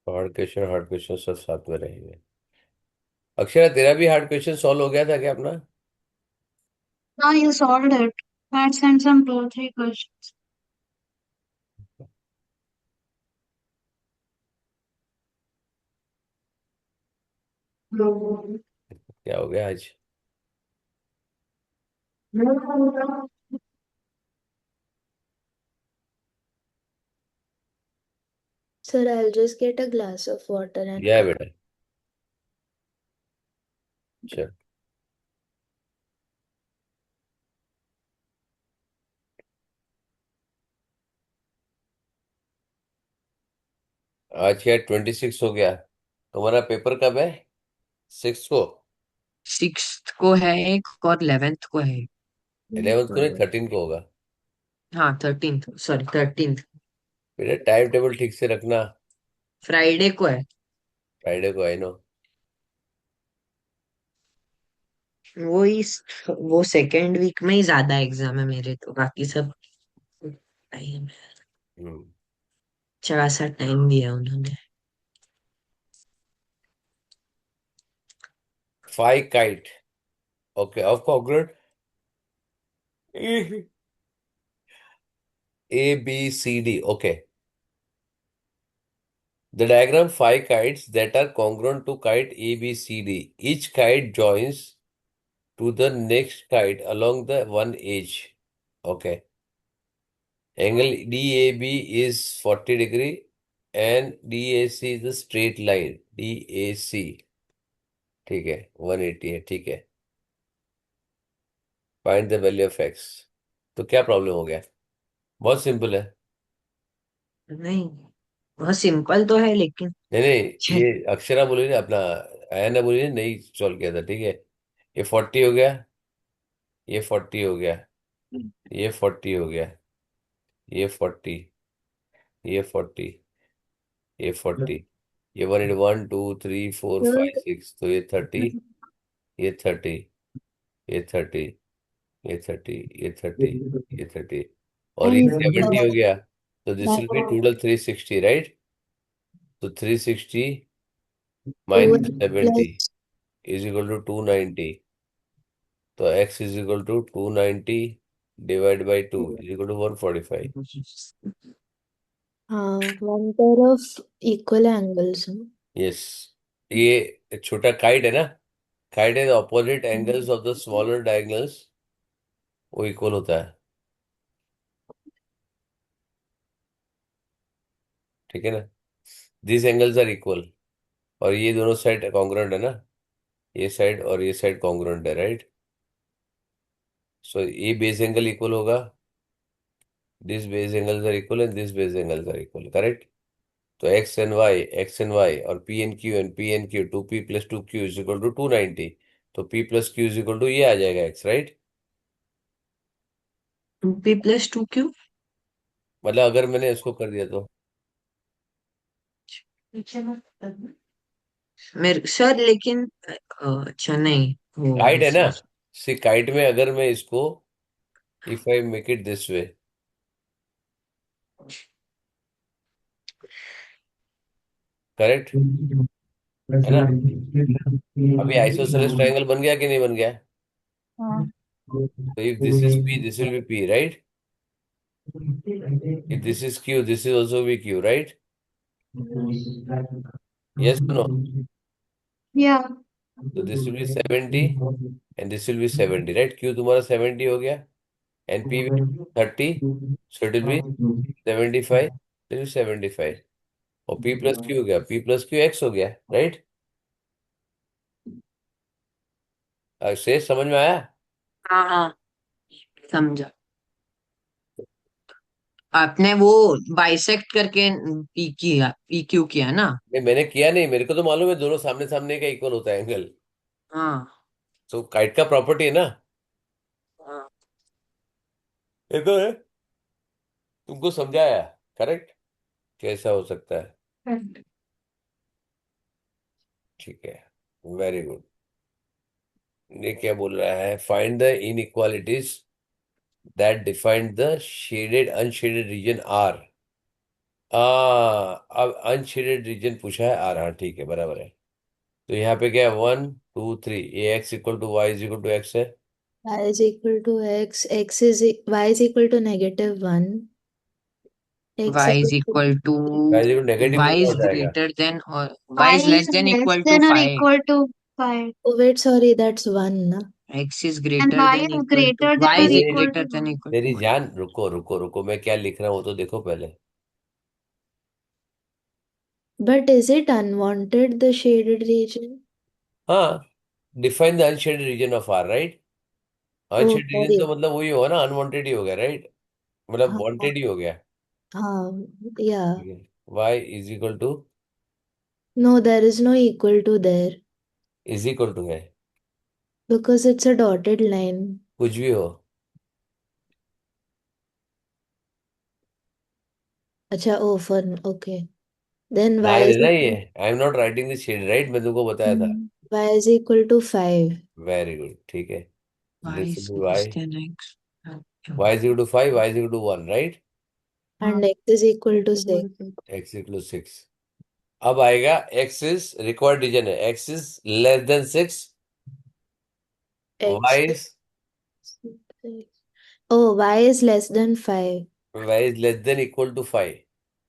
हार्ड क्वेश्चन सब साथ में रहेंगे। अक्षरा, तेरा भी हार्ड क्वेश्चन सॉल्व हो गया था क्या अपना? Now you solved it. I had sent some 2 or 3 questions. क्या हो गया आज? Sir, I'll just get a glass of water and क्या है come. बेटा? चल। आज क्या 26 हो गया? तुम्हारा पेपर कब है? 6 को? 6th को है एक और 11th को है। 11th को नहीं, 13 को होगा। हाँ 13th, सॉरी 13th। बेटा टाइम टेबल ठीक से रखना। फ्राइडे को है। फ्राइडे को, आई नो। वो इस वो सेकेंड वीक में ही ज्यादा एग्जाम है मेरे, तो बाकी सब टाइम, हम्म। अच्छा सा टाइम दिया उन्होंने। Five kite, okay, of congruent A, B, C, D. Okay. The diagram five kites that are congruent to kite A, B, C, D. Each kite joins to the next kite along the one edge. Okay. Angle DAB is 40 degree and DAC is the straight line. DAC. ठीक है, 180 है, ठीक है। Find the value of x. तो क्या problem हो गया? बहुत सिंपल है। नहीं, बहुत सिंपल तो है लेकिन नहीं नहीं, ये अक्षरा बोली ना अपना, आया ना बोली ना, नहीं सॉल्व किया था, ठीक है। ये 40 हो गया, ये 40 हो गया, ये 40 हो गया, ये 40, ये 40, ये 40, ये 1, 2, 3, 4, 5, 6, तो ये 30, ये 30, ये 30, ये 30, ये 30, ये 30, और ये And 70 हो गया। तो this will be total 360, right? तो 360 2 minus 70 plus is equal to 290। तो x is equal to 290 divide by 2 is equal to 145। हाँ, one pair of equal angles. Yes, ये छोटा काइट है ना, काइट है, opposite angles of the smaller diagonals वो equal होता है, ठीक है ना। दिस एंगल्स आर इक्वल, और ये दोनों साइड कॉन्ग्रुएंट है ना, ये साइड और ये साइड कॉन्ग्रुएंट है, राइट। सो ये बेस एंगल इक्वल होगा, this base angles are equal and this base angles are equal, correct. तो एक्स एंड वाई और p and q 2p + 2q is equal to 290। तो p + q is equal to ये आ जाएगा x, right. 2p + 2q। मतलब अगर मैंने इसको कर दिया तो मेरे सर लेकिन अच्छा नहीं, वो काइट है ना, ऐसा। सी काइट में अगर मैं इसको, if I make it this way, correct, है ना। अभी आइसोसेलेस ट्रायंगल बन गया कि नहीं बन गया। हाँ। तो if this is p this will be p, right. If this is q this is also be q, right. Yes no. Yeah. तो this will be 70 and this will be 70, right. q तुम्हारा 70 हो गया and p will be 30, so it will be 75, it will be 75। और p + q हो गया, p + q x हो गया, right. शेष समझ में आया। हाँ हाँ, समझा। आपने वो बाइसेक्ट करके पी क्यू किया ना। नहीं मैंने किया नहीं, मेरे को तो मालूम है दोनों सामने सामने का इक्वल होता है एंगल। हाँ तो काइट का प्रॉपर्टी है ना, हाँ। ये तो है, तुमको समझाया, करेक्ट, कैसा हो सकता है, ठीक है, वेरी गुड। ये क्या बोल रहा है, find the inequalities that defined the shaded unshaded region R. अब अनशेडेड रीजन पूछा है आर, हाँ ठीक है, बराबर है। तो यहाँ पे क्या है, 1 2 3, A X equal to Y is equal to X है। Y is equal to x, y is equal to -1, x y equal is equal to Y is equal negative y कितना हो इज जाएगा। ग्रेटर देन और y y is is less than less equal to than or 5। equal to 5. Oh, wait, sorry, that's 1, na? x is And greater y than is equal to, greater than y or is मेरी equal greater to than 1. Equal मेरी to 1। जान, रुको रुको रुको, मैं क्या लिख रहा हूँ वो तो देखो पहले। But is it unwanted, the shaded region? हाँ, define the unshaded region of R, right. Oh, unshaded region तो sorry. मतलब वही होगा ना, अनवांटेड ही हो गया, राइट, मतलब हाँ, वांटेड ही हो गया, yeah. ठीक है। Y is equal to, No, there is no equal to there is equal to है, because it's a dotted line. कुछ भी हो। Acha, oh, for, okay. Then y line है is ना ये, equal, I am not writing the shade, right, मैं तुमको बताया था। y is equal to 5 very good, ठीक है। y this is will be less y, than x। Y is equal to 5, y is equal to 1, right. and x is equal to 6. X equal to 6। अब आएगा x is required region है, x is less then 6, X y is is, 6. Oh, y is less than 5. Y is less than equal to 5,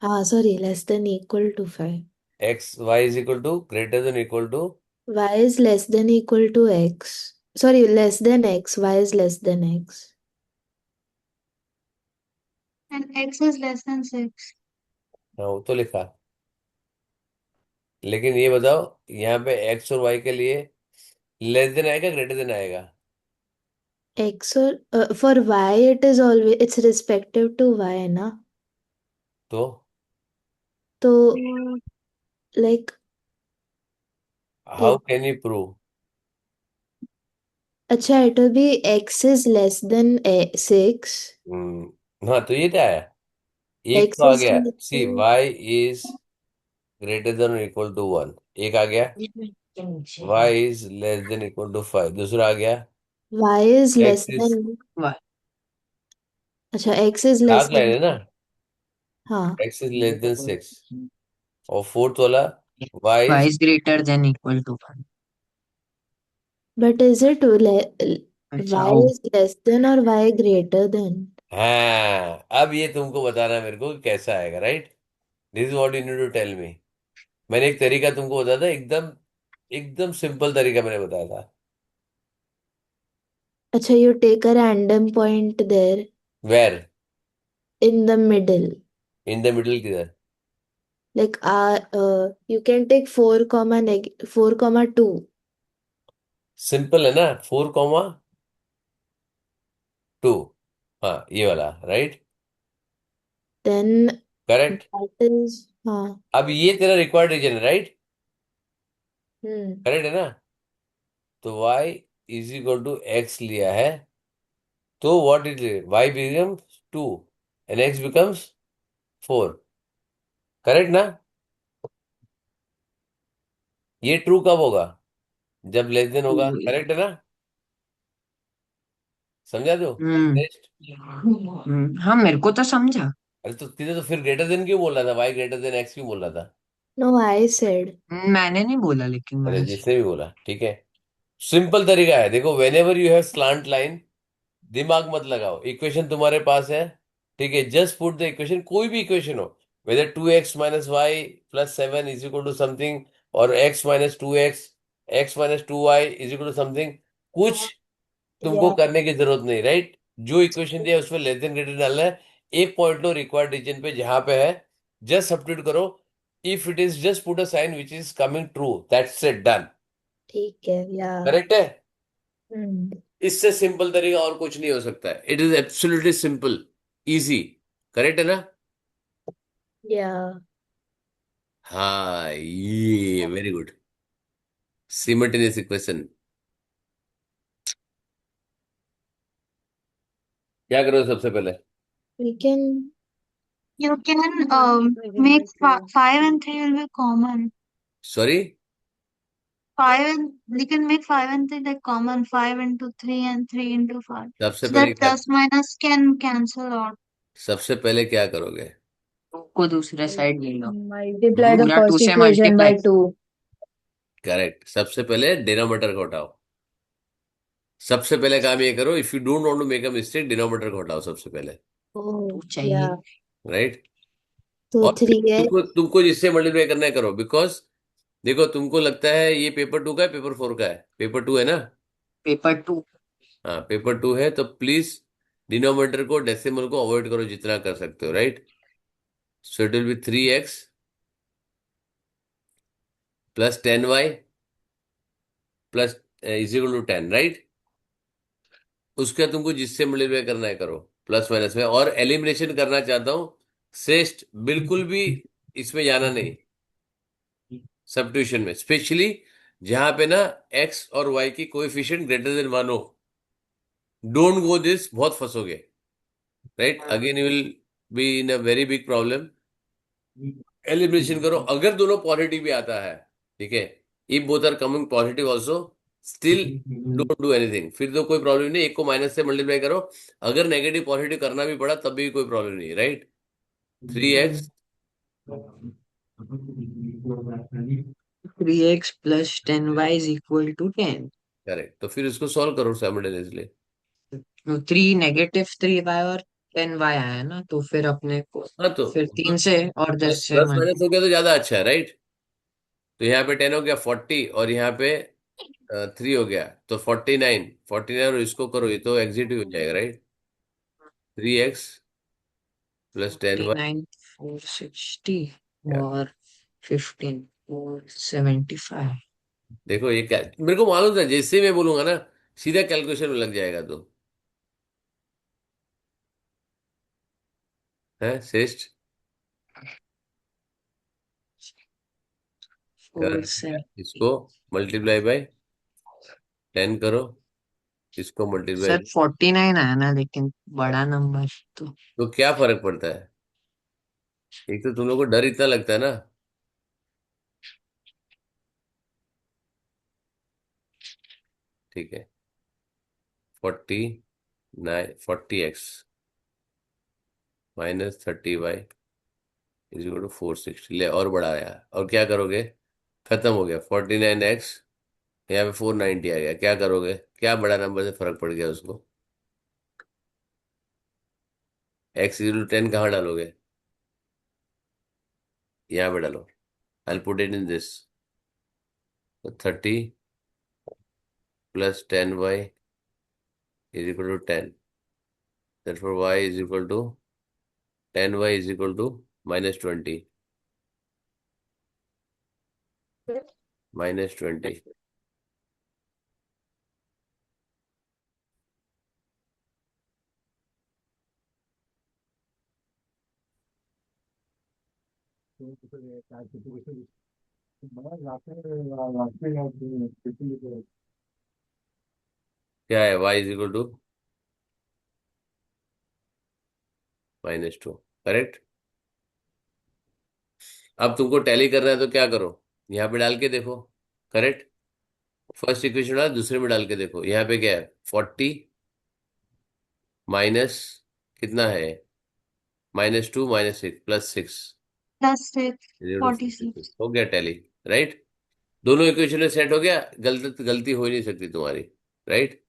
Ah, sorry, less than equal to 5. X y is equal to greater than equal to, Y is less than equal to x. Sorry, less than x. Y is less than x. And x is less than 6. हाँ वो तो लिखा, लेकिन ये बताओ यहाँ पे x और वाई के लिए लेस देन आएगा ग्रेटर देन आएगा। X or for y it is always it's respective to y ना. तो तो like हाउ एक कैन यू प्रूव। अच्छा it will be x is less than 6. हाँ तो ये क्या है, एक X तो आ is गया, less सी than y is greater than equal to 1, एक आ गया, y is less than equal to 5 दूसरा आ गया, y is less x is, than अच्छा x is less dark line than है ना, हाँ एक्स इज लेस देन 6, और फोर्थ वाला y y is, is greater than equal to 1। but is it अच्छा y oh, is less than or y greater than? हाँ अब ये तुमको बताना है मेरे को कि कैसा आएगा, right. This is what you need to tell me. मैंने एक तरीका तुमको बताया था, एकदम एकदम सिंपल तरीका मैंने बताया था। अच्छा, you take a random point there where? in the middle. In the middle किधर? Like you can take 4, 2. Simple है ना, 4,2। हाँ, ये वाला right. Then correct. that is हाँ. अब ये तेरा रिक्वायर्ड रीजन है, राइट? Hmm. करेक्ट है ना? तो y is equal to x लिया है, तो what is y becomes 2 and x becomes 4। Correct ना? ये ट्रू कब होगा? जब लेस देन होगा। करेक्ट है ना? समझा तू? हम्म नेक्स्ट। हाँ, मेरे को तो समझा। अरे तो तुझे तो फिर ग्रेटर देन क्यों बोल रहा था, y ग्रेटर देन x क्यों बोल रहा था? No, I said. मैंने नहीं बोला, लेकिन अरे मैं जिसने भी बोला, ठीक है। सिंपल तरीका है, देखो, when ever you have slant line, दिमाग मत लगाओ, इक्वेशन तुम्हारे पास है, ठीक है, जस्ट पुट द इक्वेशन, कोई भी इक्वेशन हो, whether 2x - y +7 is equal to something, और x - 2x, x - 2y is equal to something, कुछ तुमको Yeah. करने की जरूरत नहीं, राइट? जो इक्वेशन दिया है उसमें लेस देन ग्रेटर डालना है, एक पॉइंट लो रिक्वायर्ड रीजन पे जहां पे है, जस्ट सब्स्टिट्यूट करो, if it is just put a sign which is coming true, that's it, done. ठीक है. Yeah. करेक्ट है? Hmm. इससे सिंपल तरीका और कुछ नहीं हो सकता है, it is absolutely simple, easy. Correct है ना? Yeah. हाँ, ये वेरी गुड। Simultaneous equation. क्या करो सबसे पहले? We can. You can make 5 and 3 will be common. Sorry? You can make 5 and 3 like common, 5 into 3 and 3 into 5. सबसे So पहले that क्या? plus minus can cancel out. सबसे पहले क्या करोगे? को दूसरे साइड ले लो, Multiply the पूरा टू first से equation by मल्टीप्लाई। 2. करेक्ट, सबसे पहले डिनोमिनेटर को हटाओ। सबसे पहले काम ये करो, if you don't want to make a mistake, denominator को हटाओ सबसे पहले, Oh, टू चाहिए। yeah. राइट? So और फिर 3x. तुमको जिससे मल्टीप्लाई करना है करो, बिकॉज देखो, तुमको लगता है ये पेपर 2 का है, पेपर 4 का है, पेपर 2 है ना? पेपर 2। हाँ, पेपर 2 है, तो प्लीज डिनोमिनेटर को, डेसिमल को अवॉइड करो जितना कर सकते हो, right? So it will be 3x plus 10y plus is equal to 10, right? उसका तुमको जिससे मल्टीप्लाई करना है करो, प्लस माइनस में, और एलिमिनेशन करना चाहता हूं, श्रेष्ठ, बिल्कुल भी इसमें जाना नहीं, सब्स्टिट्यूशन में स्पेशली, जहां पे ना x और y की कोएफिशिएंट ग्रेटर देन 1 हो, डोंट गो दिस, बहुत फंसोगे, right? Again you will be in a very big problem. Elimination करो, अगर दोनों पॉजिटिव भी आता है, ठीक है, if both are coming positive also, still don't do anything, फिर तो कोई प्रॉब्लम नहीं, एक को माइनस से मल्टीप्लाई करो, अगर नेगेटिव पॉजिटिव करना भी पड़ा तब भी कोई प्रॉब्लम नहीं, right? 3x। 3x + 10y = 10। Correct, तो फिर उसको सॉल्व करो साइमल्टेनियसली। 3 - 3y और 10y आया ना, तो फिर अपने को हाँ, तो फिर 3 से और 10 से प्लस माइनस हो गया तो ज्यादा अच्छा है, राइट? तो यहाँ पे 10 हो गया 40, और यहाँ पे 3 हो गया, तो 49 और इसको करो, ये तो एग्जिट ही हो जाएगा, राइट? 3x plus 10y। 49 460 और 15 475। देखो ये क्या, मेरे को मालूम था, जैसे ही मैं बोलूंगा ना, सीधा कैलकुलेशन में लग जाएगा, तो है श्रेष्ठ। कर, फोर से इसको मल्टीप्लाई बाय 10 करो, इसको मल्टीप्लाई। सर 49 आया ना, लेकिन बड़ा नंबर तो। तो क्या फर्क पड़ता है? एक तो तुम लोग को डर इतना लगता है ना, ठीक है। 40x -30y = 460, ले और बढ़ाया, और क्या करोगे? खत्म हो गया, 49x, यहाँ पे 490 आ गया, क्या करोगे? क्या बड़ा नंबर से फर्क पड़ गया उसको? x = 10 कहाँ डालोगे? यहाँ पे डालो, I put it in this, 30 plus 10y is equal to 10, therefore y is equal to 10y is equal to -20, -20. क्या है, y is equal to -2, correct. अब तुमको टैली करना है तो क्या करो, यहाँ पे डाल के देखो, करेक्ट। फर्स्ट इक्वेशन डाल, दूसरे में डाल के देखो, यहाँ पे क्या है, 40 माइनस कितना है, -2 -6 +6, +6, 46. हो गया टैली, राइट। दोनों इक्वेशन में सेट हो गया, गलती गलती हो ही नहीं सकती तुम्हारी, right.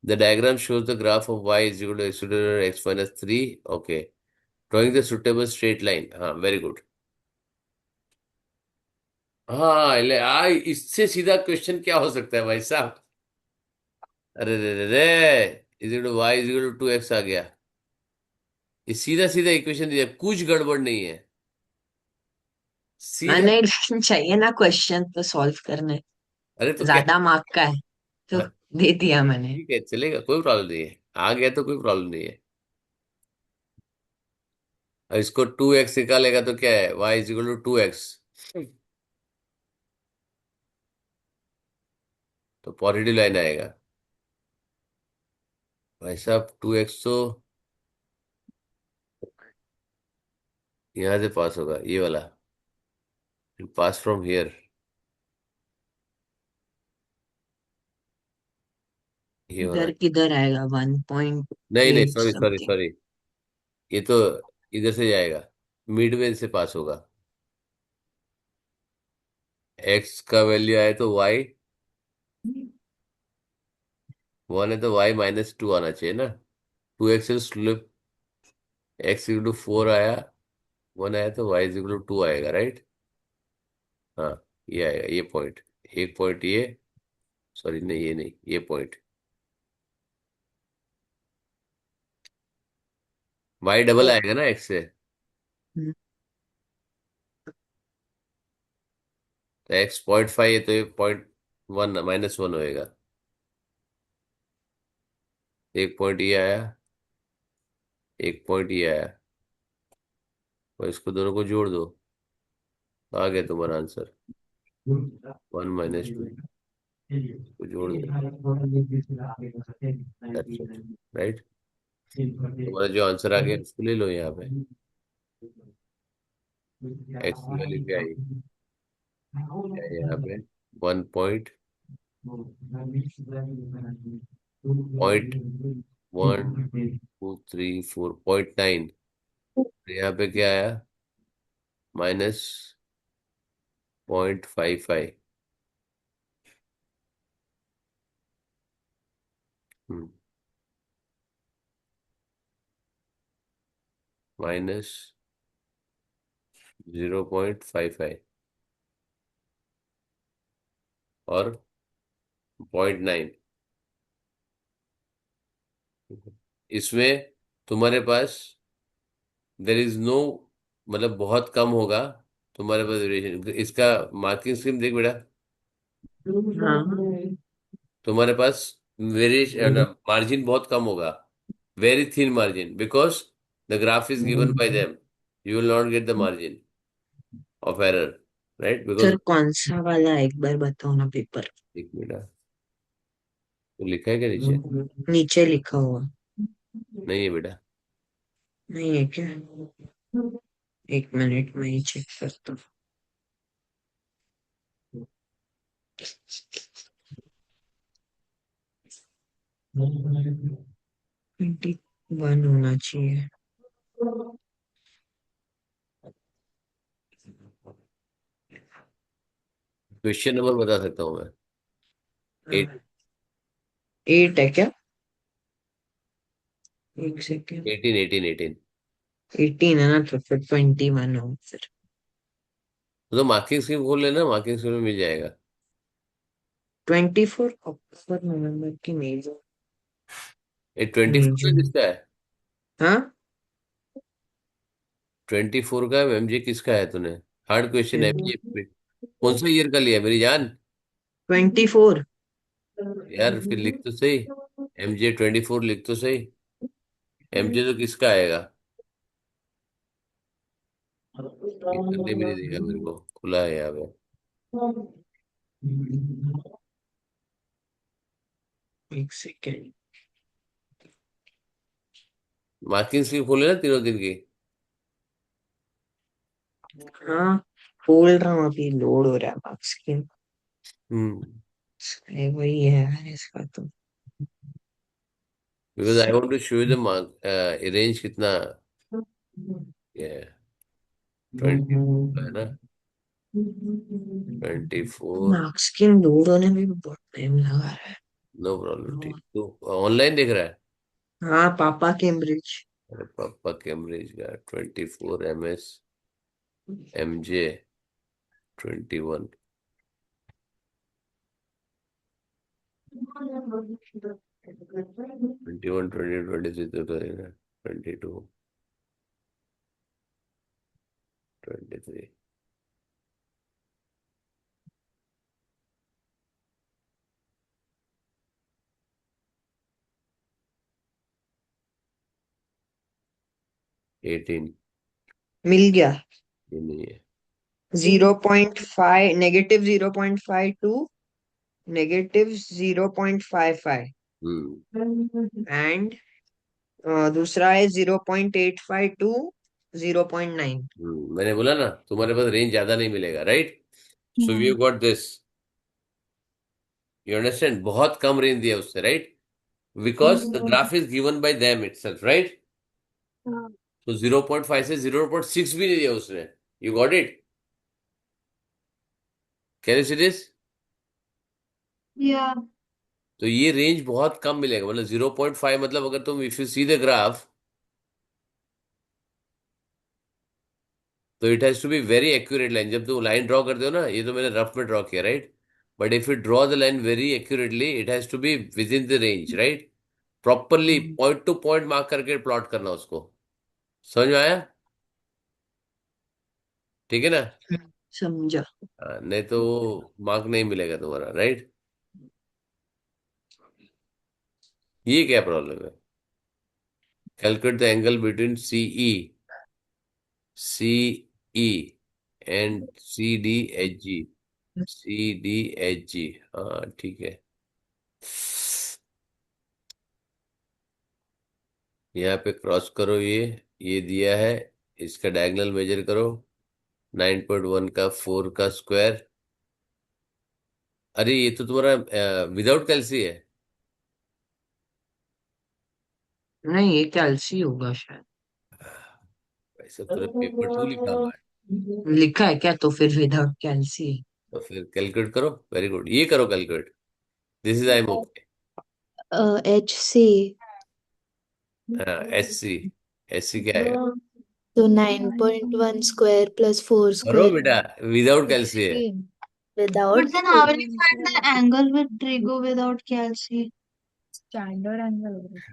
The diagram shows the graph of y is equal to x to the power x minus 3. Okay. Drawing the suitable straight line. हाँ, very good. हाँ ले इससे सीधा क्वेश्चन क्या हो सकता है भाई साहब। अरे रे रे रे, is equal to Y is equal to 2x आ गया। ये सीधा सीधा इक्वेशन दिया, कुछ गड़बड़ नहीं है, सीधा। मैंने चाहिए ना क्वेश्चन तो सॉल्व करने, अरे तो क्या, ज्यादा मार्क का है तो हाँ, दे दिया मैंने। ठीक है, चलेगा, कोई प्रॉब्लम नहीं है, आ गया तो कोई प्रॉब्लम नहीं है। और इसको 2x निकालेगा तो क्या है, y is equal to 2x, तो पॉजिटिव लाइन आएगा भाई साहब। 2x तो यहां से पास होगा, ये वाला, पास फ्रॉम हियर, ये होना। इधर किधर आएगा, 1.8 नहीं नहीं, सॉरी सॉरी समथिंग। सॉरी, ये तो इधर से जाएगा, मिडवे से पास होगा। x का वैल्यू आए तो y 1 है तो y -2 आना चाहिए ना। 2x से स्लिप, x इक्वल टू 4 आया, 1 आया तो y इक्वल टू 2 आएगा, राइट। हाँ, ये आएगा, ये पॉइंट, एक पॉइंट ये, सॉरी नहीं ये नहीं, ये पॉइंट, y डबल आएगा ना x से, तो x 0.5 है तो ये 0.1 -1 होएगा। एक पॉइंट ये आया, एक पॉइंट ये आया, और इसको दोनों को जोड़ दो, तो आ गया तुम्हारा आंसर, 1 - 2 को जोड़ दो, दैट्स इट, राइट। तुम्हारा जो आंसर आ गया उसको ले लो यहाँ पे, एक्स की वैल्यू क्या है यहाँ पे, 1.1234.9, यहाँ पे क्या आया, -0.55। -0.55 और 0.9, इसमें तुम्हारे पास देर इज नो, मतलब बहुत कम होगा तुम्हारे पास वेरिएशन। इसका मार्किंग स्कीम देख बेटा, हाँ, तुम्हारे पास वेरिएशन मार्जिन बहुत कम होगा, very thin margin, because the graph is given by them, you will not get the margin of error, right, because. Sir कौन सा वाला है? एक बार बताओ ना पेपर। एक मिनट, तो लिखा है क्या नीचे, नीचे लिखा हुआ नहीं है बेटा। नहीं है क्या? एक मिनट में ही चेक करता हूँ। 21 होना चाहिए। क्वेश्चन नंबर बता सकता हूँ मैं, 8। 8 है क्या? एक सेकेंड, 18 18 है ना, तो फिर 21 हो फिर। तो मार्किंग स्कीम खोल लेना, मार्किंग स्कीम में मिल जाएगा। 24 अक्टूबर नवंबर की मेज। ये 24 का जून। किसका है? हाँ। 24 का एमजे किसका है तूने? हार्ड क्वेश्चन है ये। कौन सा ईयर का लिया मेरी जान? 24। यार फिर लिख तो सही। MJ 24 लिख तो सही। MJ तो किसका आएगा? ये करने भी नहीं देगा मेरे को, खुला है यहाँ पे। एक सेकेंड। मार्किंग स्कीम खोले ना तीनों दिन की। हाँ, खोल रहा हूँ, अभी लोड हो रहा है मार्क्स की। हम्म। वही है यार इसका तो। Because I want to show you the mark range कितना। ये 24 है ना? 24। मार्क्स की लोड होने में भी बहुत टाइम लगा रहा है। नो प्रॉब्लम, ठीक। तो ऑनलाइन देख रहा है? हाँ, पापा कैम्ब्रिज। अरे पापा कैम्ब्रिज का 24 MS MJ 21। 21 20 23 तो करेगा। 22 23। 18। मिल गया। ये नहीं है। 0.5, -0.52, -0.55, हम्म। एंड दूसरा है 0.852, 0.9। मैंने बोला ना तुम्हारे पास रेंज ज्यादा नहीं मिलेगा, right? So we got this. You understand? बहुत कम रेंज दिया उससे, right? Because the graph is given by them itself, right? तो 0.5 से 0.6 भी नहीं दिया उसने। You got it? Can you see this? Yeah. तो ये रेंज बहुत कम मिलेगा, मतलब 0.5, मतलब अगर तुम if you see the graph, तो it has to be very accurate line. जब तुम लाइन ड्रॉ करते हो ना, ये तो मैंने रफ में ड्रॉ किया, right? But if you draw the line very accurately, it has to be within the range, right? Properly point to point mark करके प्लॉट करना उसको। समझ में आया? ठीक है ना? समझा। नहीं तो मार्क नहीं मिलेगा तुम्हारा, राइट? ये क्या प्रॉब्लम है? Calculate the angle between CE and CDHG। CDHG, हाँ ठीक है। यहाँ पे क्रॉस करो ये दिया है। इसका डायगोनल मेजर करो। 9.1 का 4 का स्क्वायर। अरे ये तो तुम्हारा विदाउट कैल्सी है। नहीं, ये कैल्सी होगा शायद। वैसे तूने पेपर 2 लिखा हुआ है। लिखा है क्या? तो फिर विदाउट कैल्सी। तो फिर कैलकुलेट करो। वेरी गुड, ये करो calculate. This is I am okay. HC, हाँ SC क्या है? तो 9.1 स्क्वायर प्लस 4 करो स्क्वायर बेटा, विदाउट कैल्सी है। 16 But without then how will you find the angle with trigo without calci?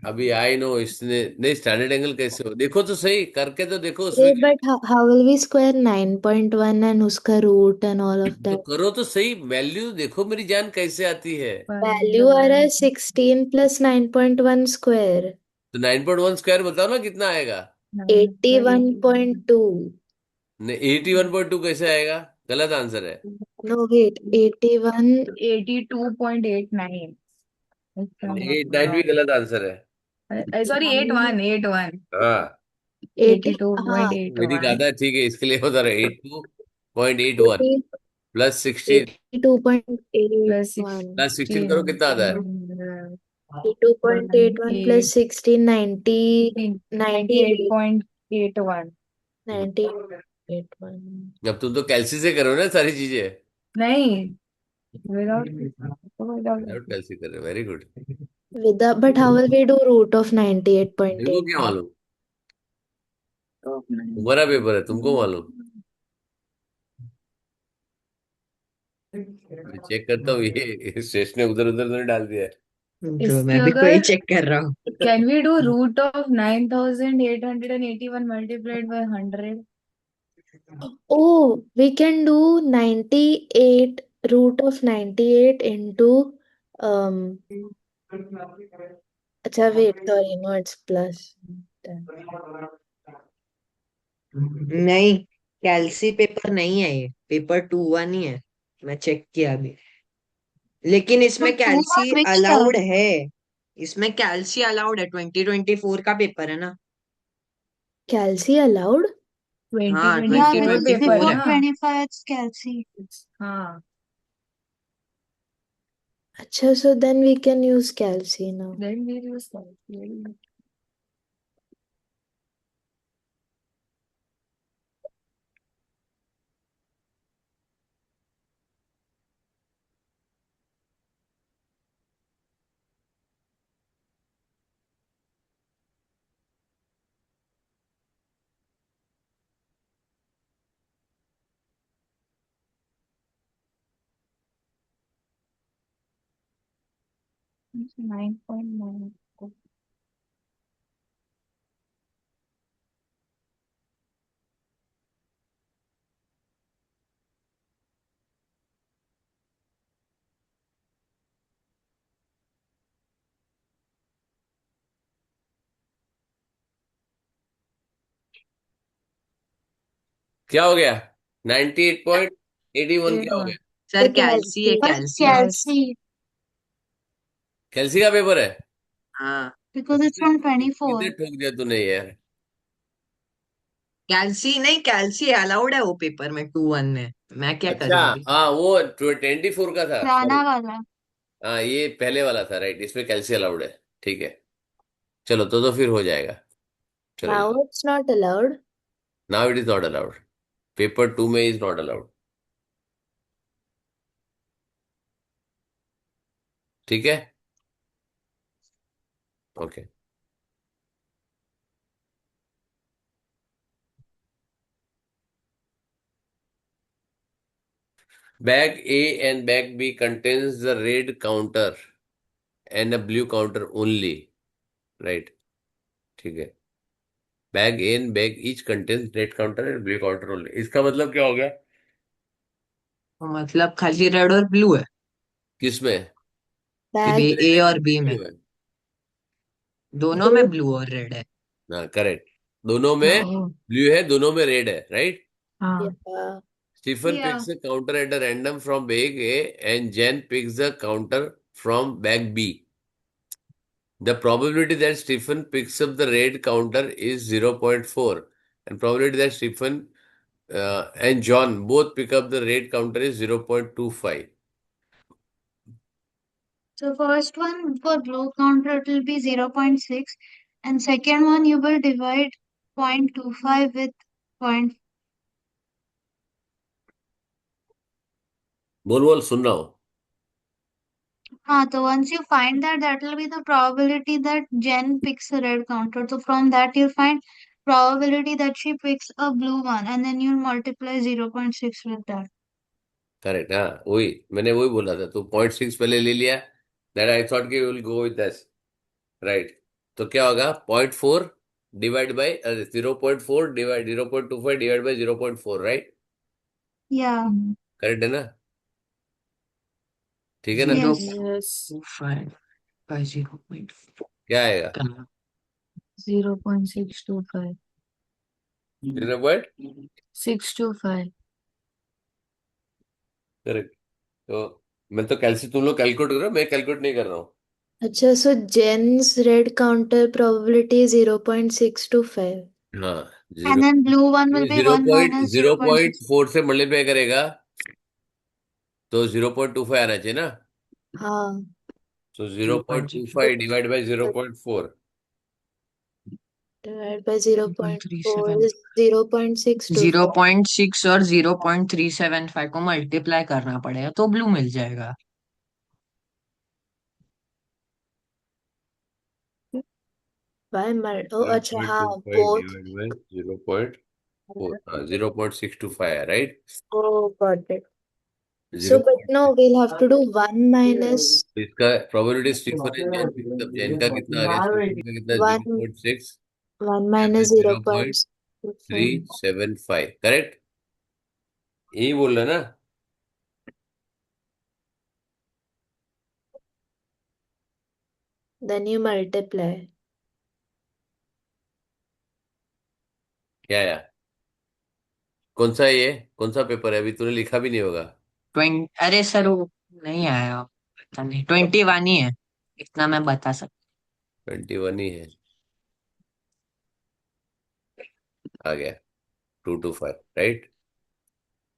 अभी आई नो इसने नहीं, स्टैंडर्ड एंगल कैसे हो, देखो तो सही करके, तो देखो अरे उसमें but how will we square 9.1 and उसका रूट एंड ऑल ऑफ तो दैट? करो तो सही, वैल्यू देखो मेरी जान कैसे आती है। वैल्यू आ रहा है 16 प्लस 9.1 स्क्वायर, तो 9.1 स्क्वायर बताओ ना कितना आएगा। 81.2। नहीं, 81.2 कैसे आएगा? गलत आंसर है। No wait, 81, 82.89. 8 9 भी गलत आंसर है। Sorry, 81. हाँ 80, हाँ, मेरी गादा ठीक है, इसके लिए होता रहा 82.81 प्लस 16। 82.81, प्लस 16 करो कितना आता है? 82.81 प्लस 16, 90, 98, 98.81. 98.81। अब तुम तो कैलसी से करो ना सारी चीजें। नहीं, without विदाउट कैलसी कर रहे हो, very good. But how will we do root of मेरे को क्या 98.85? मालूम? तुम्हारा पेपर है, तुमको मालूम। मैं चेक करता हूँ, ये शेष ने उधर उधर नहीं डाल दिया है। जो इसकी मैं भी वही अगर चेक कर रहा हूँ। can we do root of 9881 multiplied by 100? Oh, we can do 98 root of 98 into um अच्छा wait sorry no it's plus. नहीं, कैलसी पेपर नहीं है, ये पेपर 2-1 ही है। मैं चेक किया अभी। लेकिन तो इसमें 2-1 कैलसी which अलाउड term? है। इसमें कैलसी अलाउड है, 2024 का पेपर है ना। Calci allowed? हाँ, 'Yeah, 2024 because पेपर 2024 है before है। ना। 25 it's Kelsey. हाँ, अच्छा so then we can use calci now. then we use that. It's 9.9. क्या हो गया? 98.81 क्या हो 81. गया? सर The कैलसी है, calci. But कैलसी। Yes. Kelsey, कैलसी का पेपर है? हाँ, तो because it's कितने from कितने 24. ठोक दिया तूने यार। कैलसी नहीं, कैलसी अलाउड है वो पेपर में 2-1 में। मैं क्या अच्छा, करूँ अभी। हाँ वो 24 का था, पुराना सॉरी। वाला. हाँ ये पहले वाला था, राइट, इसमें कैल्सी अलाउड है। ठीक है, चलो तो फिर हो जाएगा। चलो Now it's not allowed. Now it is not allowed, paper 2 में इज नॉट अलाउड। ठीक है, okay. Bag A and bag B contains the red counter and a blue counter only, right. ठीक है, bag A and bag each contains red counter and blue counter only, इसका मतलब क्या हो गया? तो मतलब खाली रेड और ब्लू है। किसमें? बे Bag किसमें ए रेड है और बी किसमें में, ब्लू है? दोनों में both. ब्लू और रेड है। हाँ करेक्ट, दोनों में Oh. ब्लू है, दोनों में रेड है, राइट। हाँ. Yeah. Stephen Yeah. picks a counter at a random from bag A and Jen picks the counter from bag B. The probability that Stephen picks up the red counter is 0.4, and probability that Stephen and John both pick up the red counter is 0.25. So first one for blue counter it will be 0.6 and second one you will divide 0.25 with point. बोल बोल सुन रहा हूँ। So once you find that, that will be the probability that Jen picks a red counter. So from that you find probability that she picks a blue one and then you multiply 0.6 with that. Correct, हाँ वही मैंने वही बोला था, तो 0.6 पहले ले लिया, दैट आई थॉट कि will go with this, right. तो क्या होगा? 0.4 divide by 0.4 divide 0.25 divide by 0.4, right. Yeah. Correct है ना? ठीक है ना? Zero Yes. Yes. 5 by 0.4। क्या आएगा? 0.625. 0.? 625. करेक्ट। तो मैं तो कैलसी, तुम लोग कैलकुलेट कर रहे हो, मैं कैलकुलेट नहीं कर रहा हूँ। अच्छा so Jen's red counter probability is 0.625. हाँ, And zero, then blue one will be zero 1 point minus zero point 0.6. Four से मल्टीप्लाई करेगा तो 0.25 आना चाहिए ना। हाँ. तो zero 0.25 divide by 0.4, Divided by 0.4 0.37, is 0.625. 0.6 और 0.375 को मल्टीप्लाई करना पड़ेगा तो ब्लू मिल जाएगा। अच्छा हाँ 1.25 both. divided by 0.4, 0.625 है, right? Oh, got it. Zero So, but no, we'll have to do 1 minus इसका प्रोबेबिलिटी स्टीफन है जेन की, मतलब जेन का कितना आ गया, स्टीफन का कितना, 1 0.6, 1 यहाँ पे minus zero point 0.25. Three seven five correct, यही बोल रहे ना? Then you multiply. क्या यार, कौन सा है ये, कौन सा पेपर है, अभी तूने लिखा भी नहीं होगा। 20, अरे सर वो नहीं आया, पता नहीं, 21 ही है, इतना मैं बता सकता। 21 ही है, आ गया 225, राइट,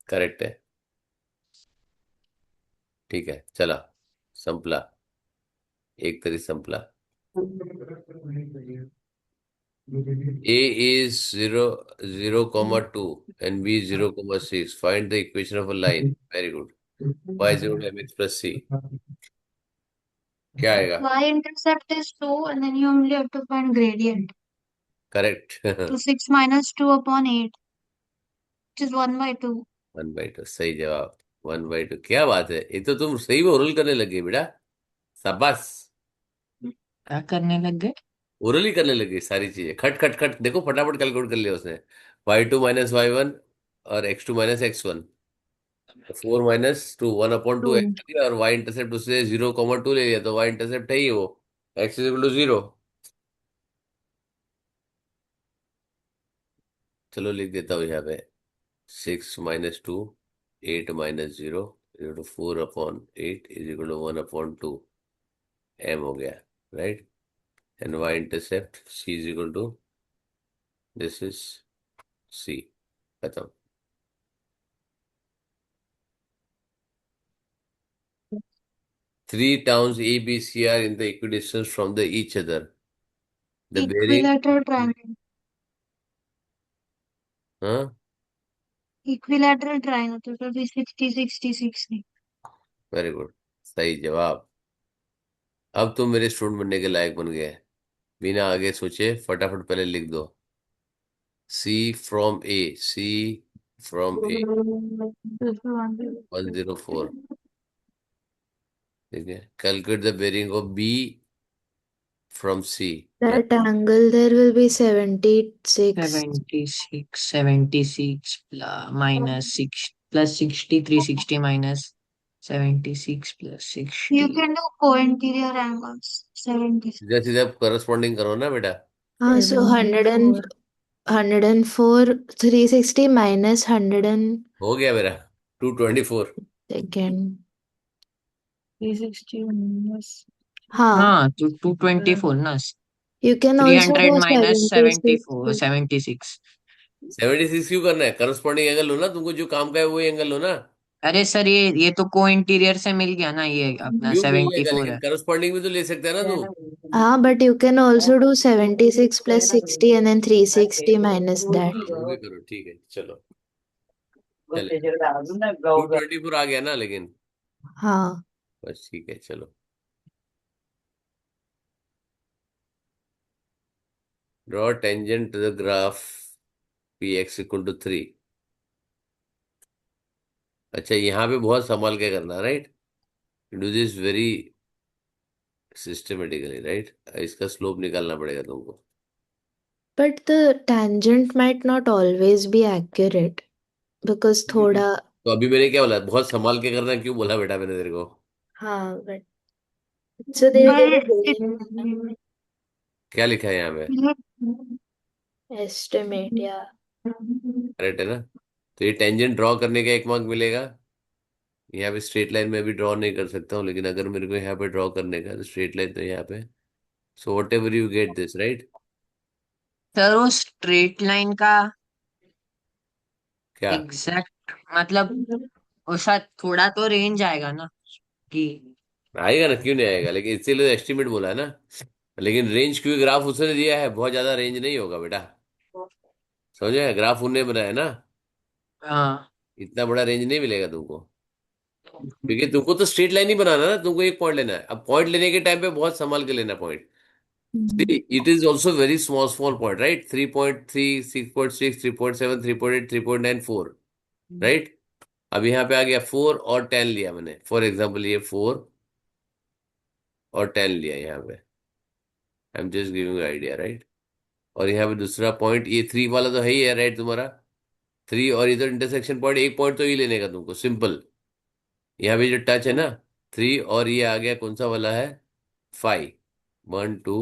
करेक्ट है। ठीक है चला, संपला, एक तरी संपला। A is 0.2 and B is 0.6. Find the equation of a line. Very good. Y is equal to mx plus c. क्या आएगा? Y-intercept is 2, and then you only have to find gradient. Correct. So 6 minus 2 upon 8, which is 1 by 2. 1/2 सही जवाब, 1/2। क्या बात है, ये तो तुम सही में ओरल करने लगे बेटा, शाबाश। क्या करने लग गए? ओरल ही करने लगे सारी चीजें, खट खट खट, देखो फटाफट कैलकुलेट कर लिया उसने। y2 - y1 और x2 - x1, 4 - 2 1/2 2. x लिया, और y इंटरसेप्ट उससे 0,2 ले लिया, तो y इंटरसेप्ट है ही वो, x इज इक्वल टू 0। चलो लिख देता हूँ यहाँ पे, 6 - 2 8 - 0 4/8 इज इक्वल टू 1/2 m हो गया, right. And y intercept c is equal to, this is c, खत्म। Three towns A, B, C are in the equidistance from the each other. The bearing, Equilateral triangle. हाँ, Equilateral triangle. तो it will be 60, 60, 60. Very good, सही जवाब। अब तुम मेरे student बनने के लायक बन गए, बिना आगे सोचे फटाफट पहले लिख दो। C from A, C from A, 104, ठीक है। Calculate the bearing of B from C, क्या? That angle there will be 76. 76 plus minus 6 plus 60, 360 minus 76 plus You 60, can do co-interior angles. 70. सीधा सीधा करस्पॉन्डिंग करो ना बेटा। So 104 360 minus 100 and हो गया मेरा 224। second. 360 minus हाँ, हाँ तो 224 ना, you can also 300 do minus 76. 74 76। 76 क्यों करना है, करस्पॉन्डिंग एंगल लो ना, तुमको जो काम का है वो एंगल लो ना। अरे सर ये तो को इंटीरियर से मिल गया ना, ये अपना क्यों मिलेगा, 74 लेकिन है। करस्पॉन्डिंग भी तो ले सकते हैं ना तू। हाँ, but you can also do 76 plus 60 and then 360 minus that. हाँ, वो भी करो, ठीक है चलो, चलेगा। 224 आ गया ना, लेकिन हाँ, बस ठीक है चलो। Draw tangent to the graph px equal to 3। अच्छा, यहाँ पे बहुत संभाल के करना, right, do this very systematically, right. इसका स्लोप निकालना पड़ेगा तुमको। but the tangent might not always be accurate because थोड़ा तो अभी मैंने क्या बोला, बहुत संभाल के करना, क्यों बोला बेटा मैंने तेरे को? हाँ, but so they'll But give a it, range क्या लिखा है यहाँ पे, estimate, yeah. करेक्ट है ना? तो ये टेंजेंट ड्रॉ करने का 1 मार्क मिलेगा। यहाँ पे स्ट्रेट लाइन में भी ड्रॉ नहीं कर सकता हूँ, लेकिन अगर मेरे को यहाँ पे ड्रॉ करने का, तो स्ट्रेट लाइन तो यहाँ पे, so what ever you get this, right. Sir वो स्ट्रेट लाइन का क्या एग्जैक्ट मतलब उसका थोड़ा तो रेंज आएगा ना कि। आएगा ना, क्यों नहीं आएगा, लेकिन इसीलिए एस्टिमेट बोला है ना। लेकिन रेंज क्यों, ग्राफ उसने दिया है, बहुत ज्यादा रेंज नहीं होगा बेटा, समझे, ग्राफ उनने बनाया ना, हाँ इतना बड़ा रेंज नहीं मिलेगा तुमको, क्योंकि तुमको तो स्ट्रेट लाइन ही बनाना है ना, तुमको एक पॉइंट लेना है। अब पॉइंट लेने के टाइम पे बहुत संभाल के लेना point, See, it is also very small point, right? 3.3, 6.6, 3.7, 3.8, 3.9, 4, right? अब यहाँ पे आ गया 4 और 10 लिया मैंने, फॉर एग्जाम्पल ये 4 और 10 लिया यहाँ पे, आई am just giving idea, right? और यहाँ पे दूसरा पॉइंट ये 3 वाला तो है ही है, राइट? तुम्हारा 3 और इधर इंटरसेक्शन पॉइंट, एक पॉइंट तो ही लेने का तुमको, सिंपल। यहाँ पे जो टच है ना, 3 और ये आ गया कौन सा वाला है, 5, 1 2,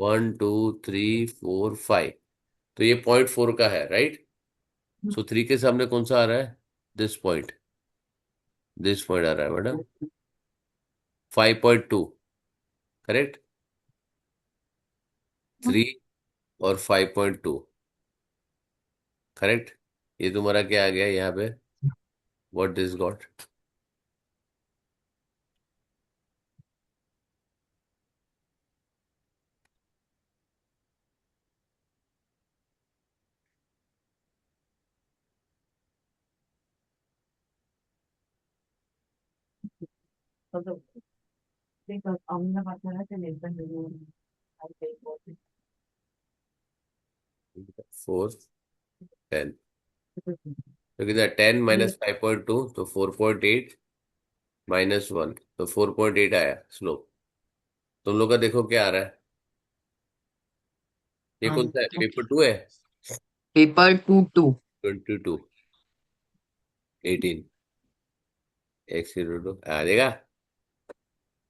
1 2 3 4 5, तो ये .4 का है, राइट? सो 3 के सामने कौन सा आ रहा है, दिस पॉइंट, दिस पॉइंट आ रहा है मैडम, 5.2, करेक्ट? 3 और 5.2, करेक्ट? ये तुम्हारा क्या आ गया यहाँ पे, व्हाट दिस गॉट, फोर, 10, तो कितना, 10 माइनस 5.2, तो 4.8 -1, तो 4.8 आया स्लोप। तुम लोग का देखो क्या आ रहा है, ये कौन सा है, पेपर 2 है, पेपर 2 2। 22, 18, x02 आ देगा,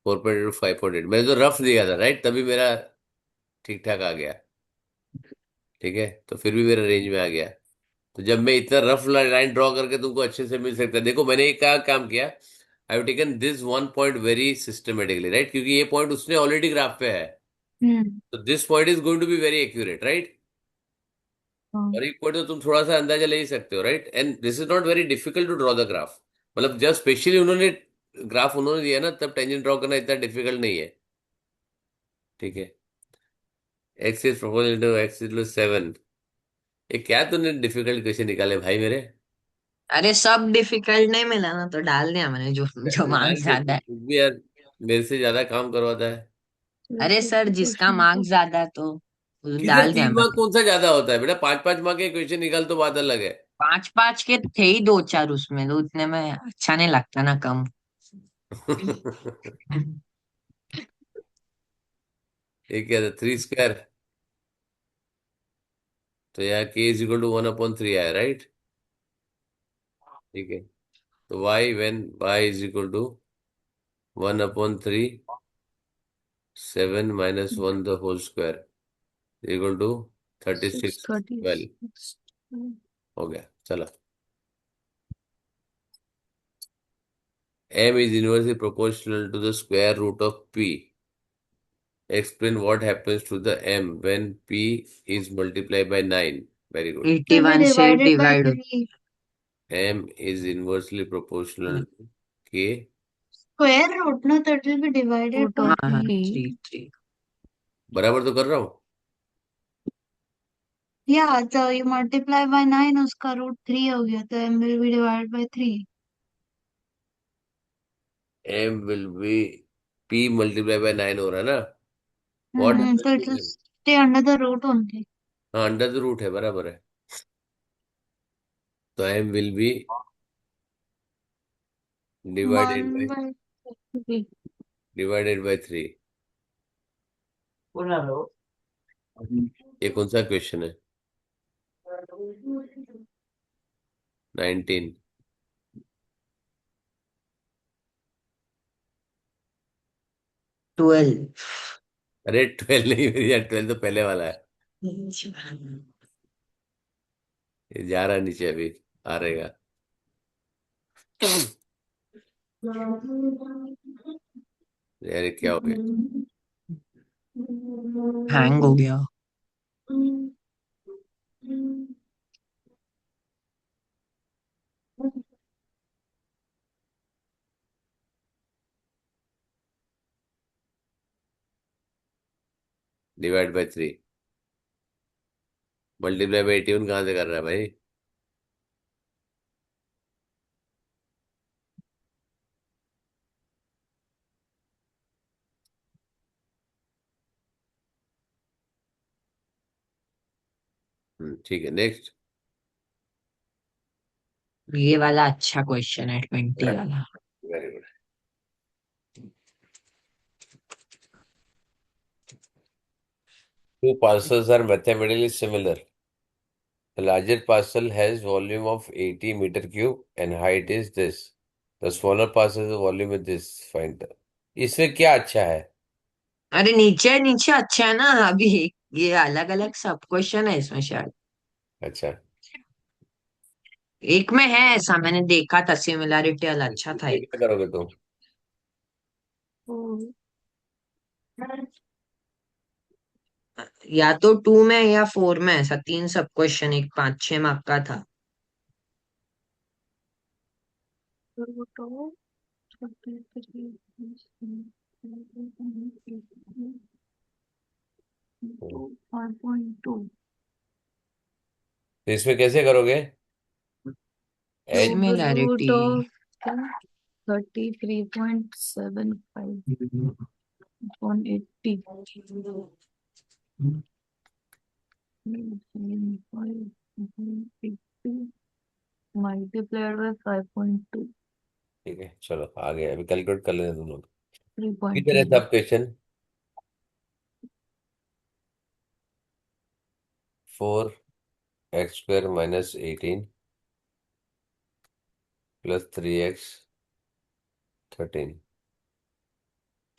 4.8 5.8, मैंने तो रफ दिया था, राइट? तभी मेरा ठीक ठाक आ गया, ठीक है? तो फिर भी मेरा रेंज में आ गया। तो जब मैं इतना रफ लाइन ड्रॉ करके तुमको अच्छे से मिल सकता है, देखो मैंने एक क्या काम किया, I have taken this one point very systematically, right? क्योंकि ये पॉइंट उसने ऑलरेडी ग्राफ पे है, हम्म। तो this point is going to be very accurate, right? हाँ। और एक पॉइंट तो तुम थोड़ा सा अंदाजा ले ही सकते हो, right? And this is not very difficult to draw the graph, मतलब जब स्पेशली उन्होंने ग्राफ उन्होंने दिया ना, तब टेंजेंट ड्रॉ करना इतना डिफिकल्ट नहीं है, ठीक है? X is proportional to x is 7, ये क्या तूने डिफिकल्ट क्वेश्चन निकाले भाई मेरे? अरे सब डिफिकल्ट नहीं मिला ना, तो डाल दिया मैंने जो जो यार मार्क्स ज्यादा है। तू भी यार मेरे से ज्यादा काम करवाता है। अरे सर, जिसका मार्क्स ज्यादा तो किधर डाल दिया 3 मार्क मैंने। कौन सा ज्यादा होता है बेटा, 5-5 मार्क के क्वेश्चन निकाल तो बात अलग है। 5 5 के थे ही 2 4 उसमें, तो उतने में अच्छा नहीं लगता ना, कम। ये क्या था, 3 स्क्वायर, तो यहाँ k इज इक्वल टू 1/3 आया, राइट? ठीक है, तो y when y is equal to 1/3, 7 - 1 the whole square equal to 36, 12, 636। हो गया, चलो। m is inversely proportional to the square root of p. Explain what happens to the m when p is multiplied by 9. Very good. Will be 81 से divided by divide 3. m is inversely proportional to k. Square root, no, that will be divided Root by of हाँ हाँ, 3. 3 3। बराबर तो कर रहा हूँ। Yeah, so you multiply by 9, उसका root 3 हो गया, तो m will be divided by 3. m will be p multiplied by 9 हो रहा है ना? What So happens it to will m? stay under the root only. हाँ, अंडर द रूट है, बराबर है। तो m will be divided 1 by by 3. 3। ये कौन सा क्वेश्चन है, 19? 12। अरे 12 नहीं भैया, 12 तो पहले वाला है, ये जा रहा है नीचे, अभी आ रहेगा। यार ये क्या हो गया, हैंग हो गया। डिवाइड बाय 3, मल्टीप्लाई बाय 81 कहाँ से कर रहा है भाई? ठीक है, नेक्स्ट। ये वाला अच्छा क्वेश्चन है, 20 वाला। Very good. Two parcels are mathematically similar. The larger parcel has volume of 80 meter cube and height is this. The smaller parcel's volume is this. Find the. इसमें क्या अच्छा है? अरे नीचे नीचे अच्छा है ना अभी। ये अलग अलग सब क्वेश्चन है इसमें शायद। अच्छा, एक में है ऐसा, मैंने देखा था, सिमिलैरिटी वाला अच्छा था इसमें एक। क्या करोगे तुम? या तो 2 में या 4 में, ऐसा 3 सब क्वेश्चन, एक 5-6 मार्क का था। तो इसमें कैसे करोगे? H. Similarity. Root of 33.75 upon 80 multiplied by 5.2, ठीक है, चलो आगे अभी कैलकुलेट कर लेते हैं तुम लोग। किधर है 3.9. सब question? 4x² - 18 + 3x 13।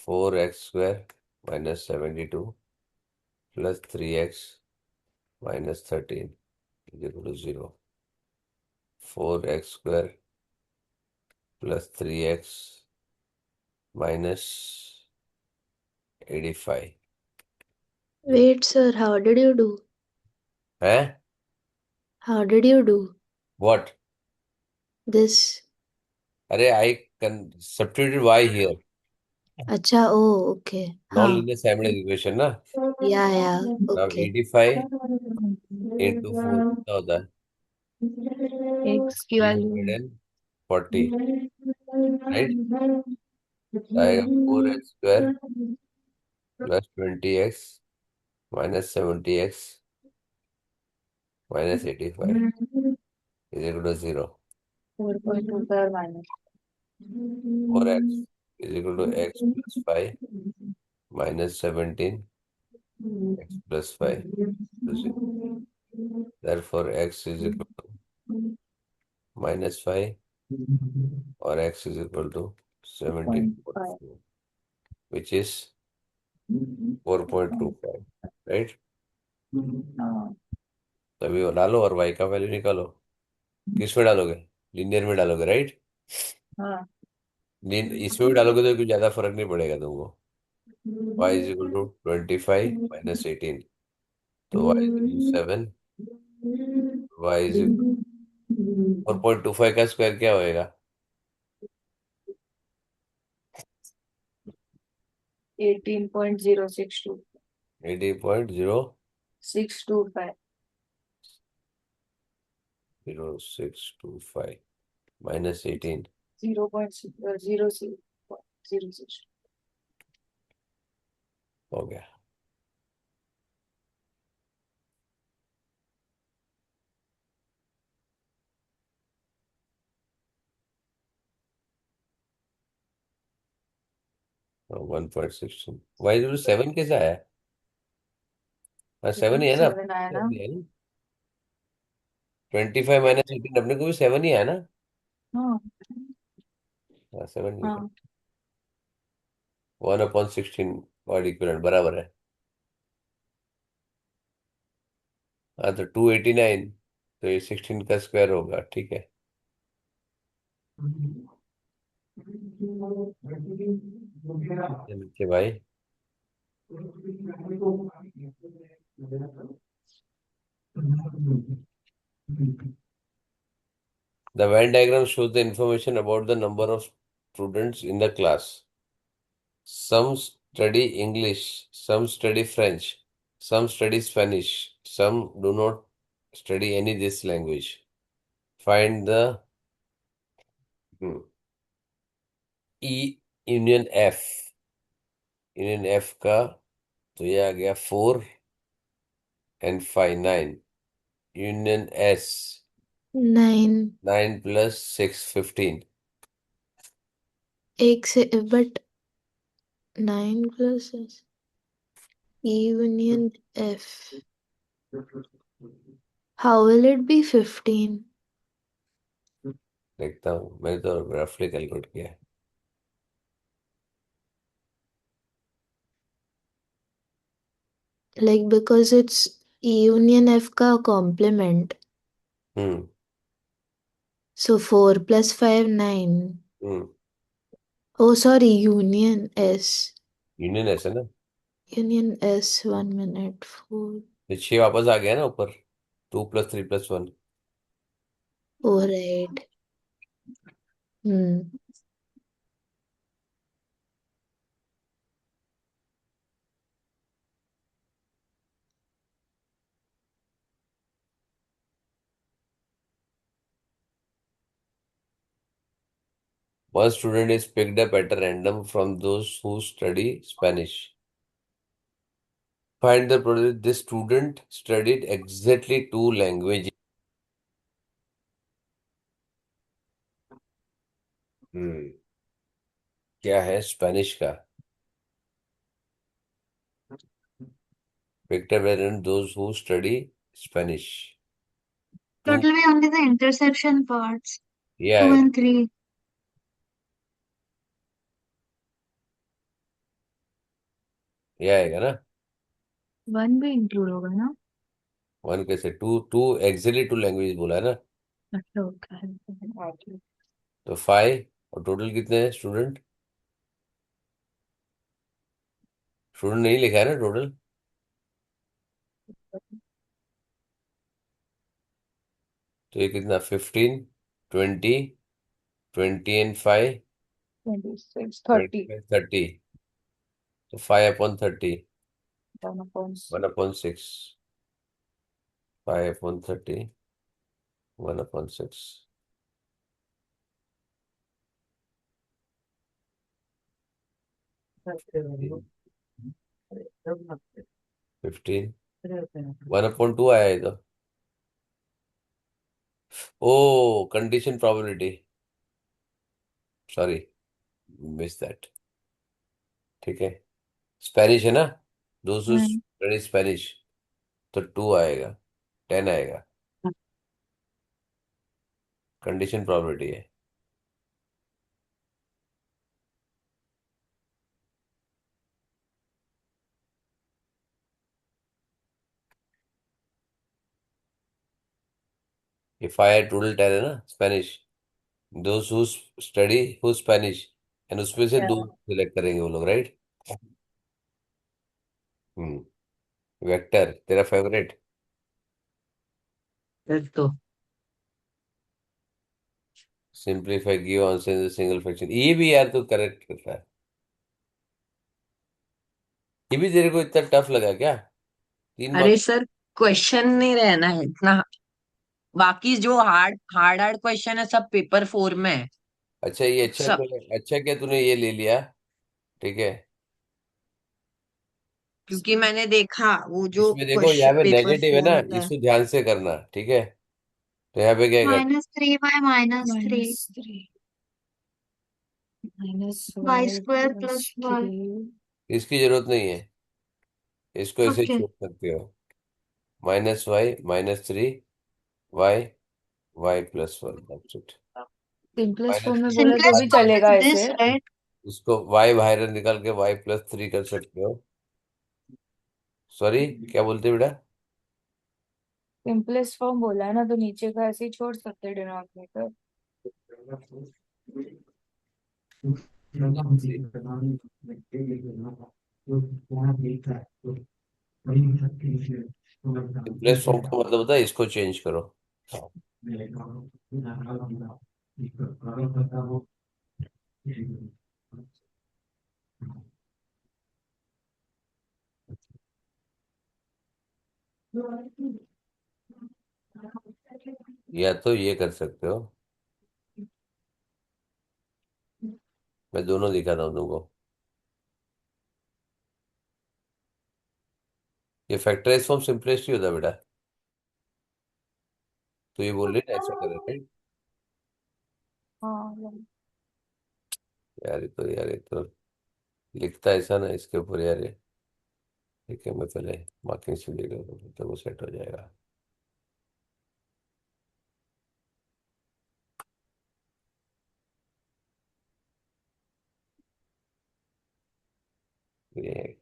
4x² - 72 + 3x - 13 = 0। 4x² + 3x - 85 Wait, sir, how did you do? है। How did you do what? this? अरे I can substitute y here. Acha, oh, okay. Non हाँ. लीनियर साइमल्टेनियस इक्वेशन ना। Yeah, now okay. 85 × 4 कितना होता है? X की value 340, right. आएगा 4x² + 20x - 70x - 85 = 0। 4.25 minus 4x = x + 5 - 17 x + 5 = 0। Therefore x is equal to -5 or x is equal to 0.5. 17.4, which is 4.25, right. हाँ तो अभी वो डालो और y का वैल्यू निकालो। किस में डालोगे? लीनियर में डालोगे, राइट। हाँ इसमें भी डालोगे तो कुछ ज्यादा फर्क नहीं पड़ेगा तुमको। y = 25 - 18, तो y 7, y 4.25 का स्क्वायर क्या होएगा? 18.062 18.00625 625 -18 0.006 हो गया। तो 1.16 y 7 कैसा है? हाँ 7 ही है ना। 7 आया ना 25 - 18 अपने को भी 7 ही है ना। हाँ हाँ 7 ही है। हाँ 1/16 और इक्विवेलेंट बराबर है। हाँ तो 289, तो ये 16 का स्क्वायर होगा, ठीक है। ये नीचे भाई। The Venn diagram shows the information about the number of students in the class. Some study English, some study French, some study Spanish, some do not study any this language. Find the hmm, E union F। Union F का तो ये आ गया 4 and 5 9। Union S 9 9 plus 6 15। एक से but 9 plus union F. How will it be 15? देखता हूँ, मैंने तो रफली कैलकुलेट किया है। Like because it's union F का complement. हम्म So 4 plus 5 9. हम्म Oh sorry, union S. Union S है ना, Union S 1 minute 4. तो 6 वापस आ गया ना ऊपर, 2 plus 3 plus 1। Oh right. Hmm. One student is picked up at a random from those who study Spanish. Find the product. This student studied exactly two languages. हम्म क्या है Spanish का? Picked up at random those who study Spanish. So it Two, will be only the intersection parts, ये 2 आएगा, and 3. ये आएगा ना। 1 भी include होगा ना? वन कैसे? Two two exactly two language बोला है ना। अच्छा ओके। तो 5, और टोटल कितने हैं स्टूडेंट? स्टूडेंट नहीं लिखा है ना टोटल। तो ये कितना? 15, 20, 20 एंड 5, 26 30 30। तो 5/30, 1/6। 1/6, 5/30, 1/6, 15, 1/2 आया है तो। ओ condition probability, sorry, miss that. ठीक है, स्पेनिश है ना, दोस्तों हम्म। स्टडी स्पेनिश, तो 2 आएगा, 10 आएगा। कंडीशन प्रोबेबिलिटी है। ये 5 टोटल 10 है ना स्पेनिश, दोस्त who study who Spanish, and उसमें से दो सिलेक्ट करेंगे वो लोग, राइट। हम्म वेक्टर तेरा फेवरेट। फिर तो simplify give answer in single fraction, ये भी यार तू करेक्ट करता है। ये भी तेरे को इतना टफ लगा क्या? 3 मार्क्स। अरे सर, क्वेश्चन नहीं रहना है इतना। बाकी जो हार्ड हार्ड हार्ड क्वेश्चन है सब पेपर 4 में है। अच्छा ये अच्छा सब, तो अच्छा क्या तूने ये ले लिया, ठीक है। क्योंकि मैंने देखा वो जो इसमें देखो यहाँ क्वेश्चन पे पेपर नेगेटिव है 4 ना, होता है। इसको ध्यान से करना, ठीक है। तो यहाँ पे क्या कर, -3 by -3. -3 Y -12 square plus + y. 3 इसकी जरूरत नहीं है, इसको ऐसे ही Okay. छोड़ सकते हो। -y -3 y y+1, that's it. Simplest form minus में बोला तो भी Simplest form चलेगा is ऐसे। this, right? इसको y बाहर निकाल के y+3 कर सकते हो। सॉरी, क्या बोलते बेटा? सिंपलेस्ट फॉर्म बोला है ना, तो नीचे का ऐसे ही छोड़ सकते हैं डिनोमिनेटर। सिंपलेस्ट फॉर्म का मतलब होता है इसको चेंज करो। या तो ये कर सकते हो, मैं दोनों दिखाता हूँ तुमको। ये फैक्टराइज फॉर्म सिंपलेस्ट ही होता है बेटा। तो ये बोल रही है ऐसा करे, राइट? हाँ यार ये तो लिखता ऐसा ना इसके ऊपर यार ये। ठीक है, मैं पहले मार्किंग से देख रहा हूँ तो वो सेट हो जाएगा। ये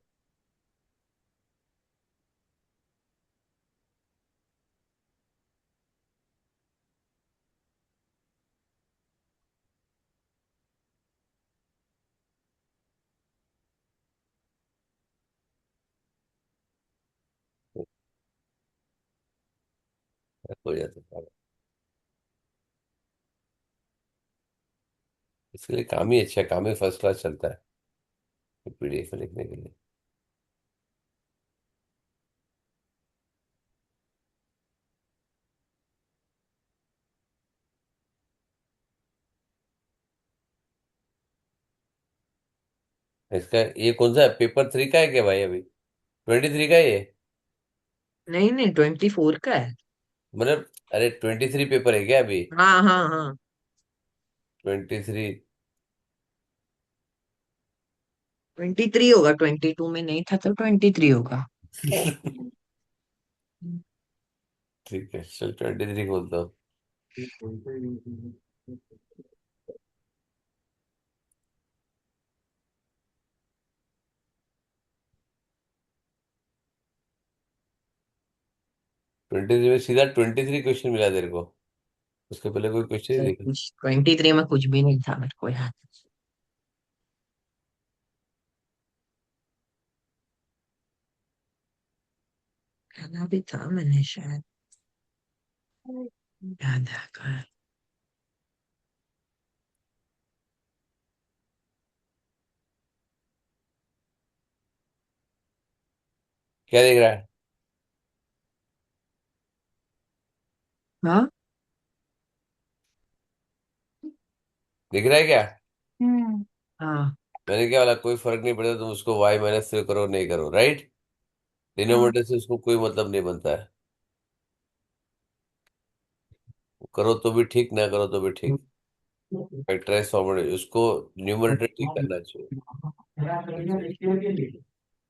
हो जाता है। इसके लिए काम ही अच्छा है, काम ही फर्स्ट क्लास चलता है पीडीएफ में लिखने के लिए। इसका ये कौन सा है, पेपर 3 का है क्या भाई? अभी 23 का है ये? नहीं नहीं, 24 का है। मतलब अरे 23 पेपर है क्या अभी? हाँ हाँ हाँ। 23। 23 होगा, 22 में नहीं था तो 23 होगा। ठीक है, चल 23 बोलता हूँ। 23 में सीधा 23 क्वेश्चन मिला तेरे को? उसके पहले कोई क्वेश्चन नहीं दिखा? कुछ 23 में कुछ भी नहीं था मेरे को याद। कहना भी था मैंने शायद, याद है। क्या दिख रहा है? हाँ दिख रहा है क्या? हम्म हाँ। मैंने क्या बोला, कोई फर्क नहीं पड़ता तुम उसको y - 3 करो नहीं करो, राइट? हाँ डिनोमिनेटर से उसको कोई मतलब नहीं बनता है। करो तो भी ठीक, ना करो तो भी ठीक। फैक्टराइज फॉर्मूला उसको न्यूमरेटर ठीक करना चाहिए।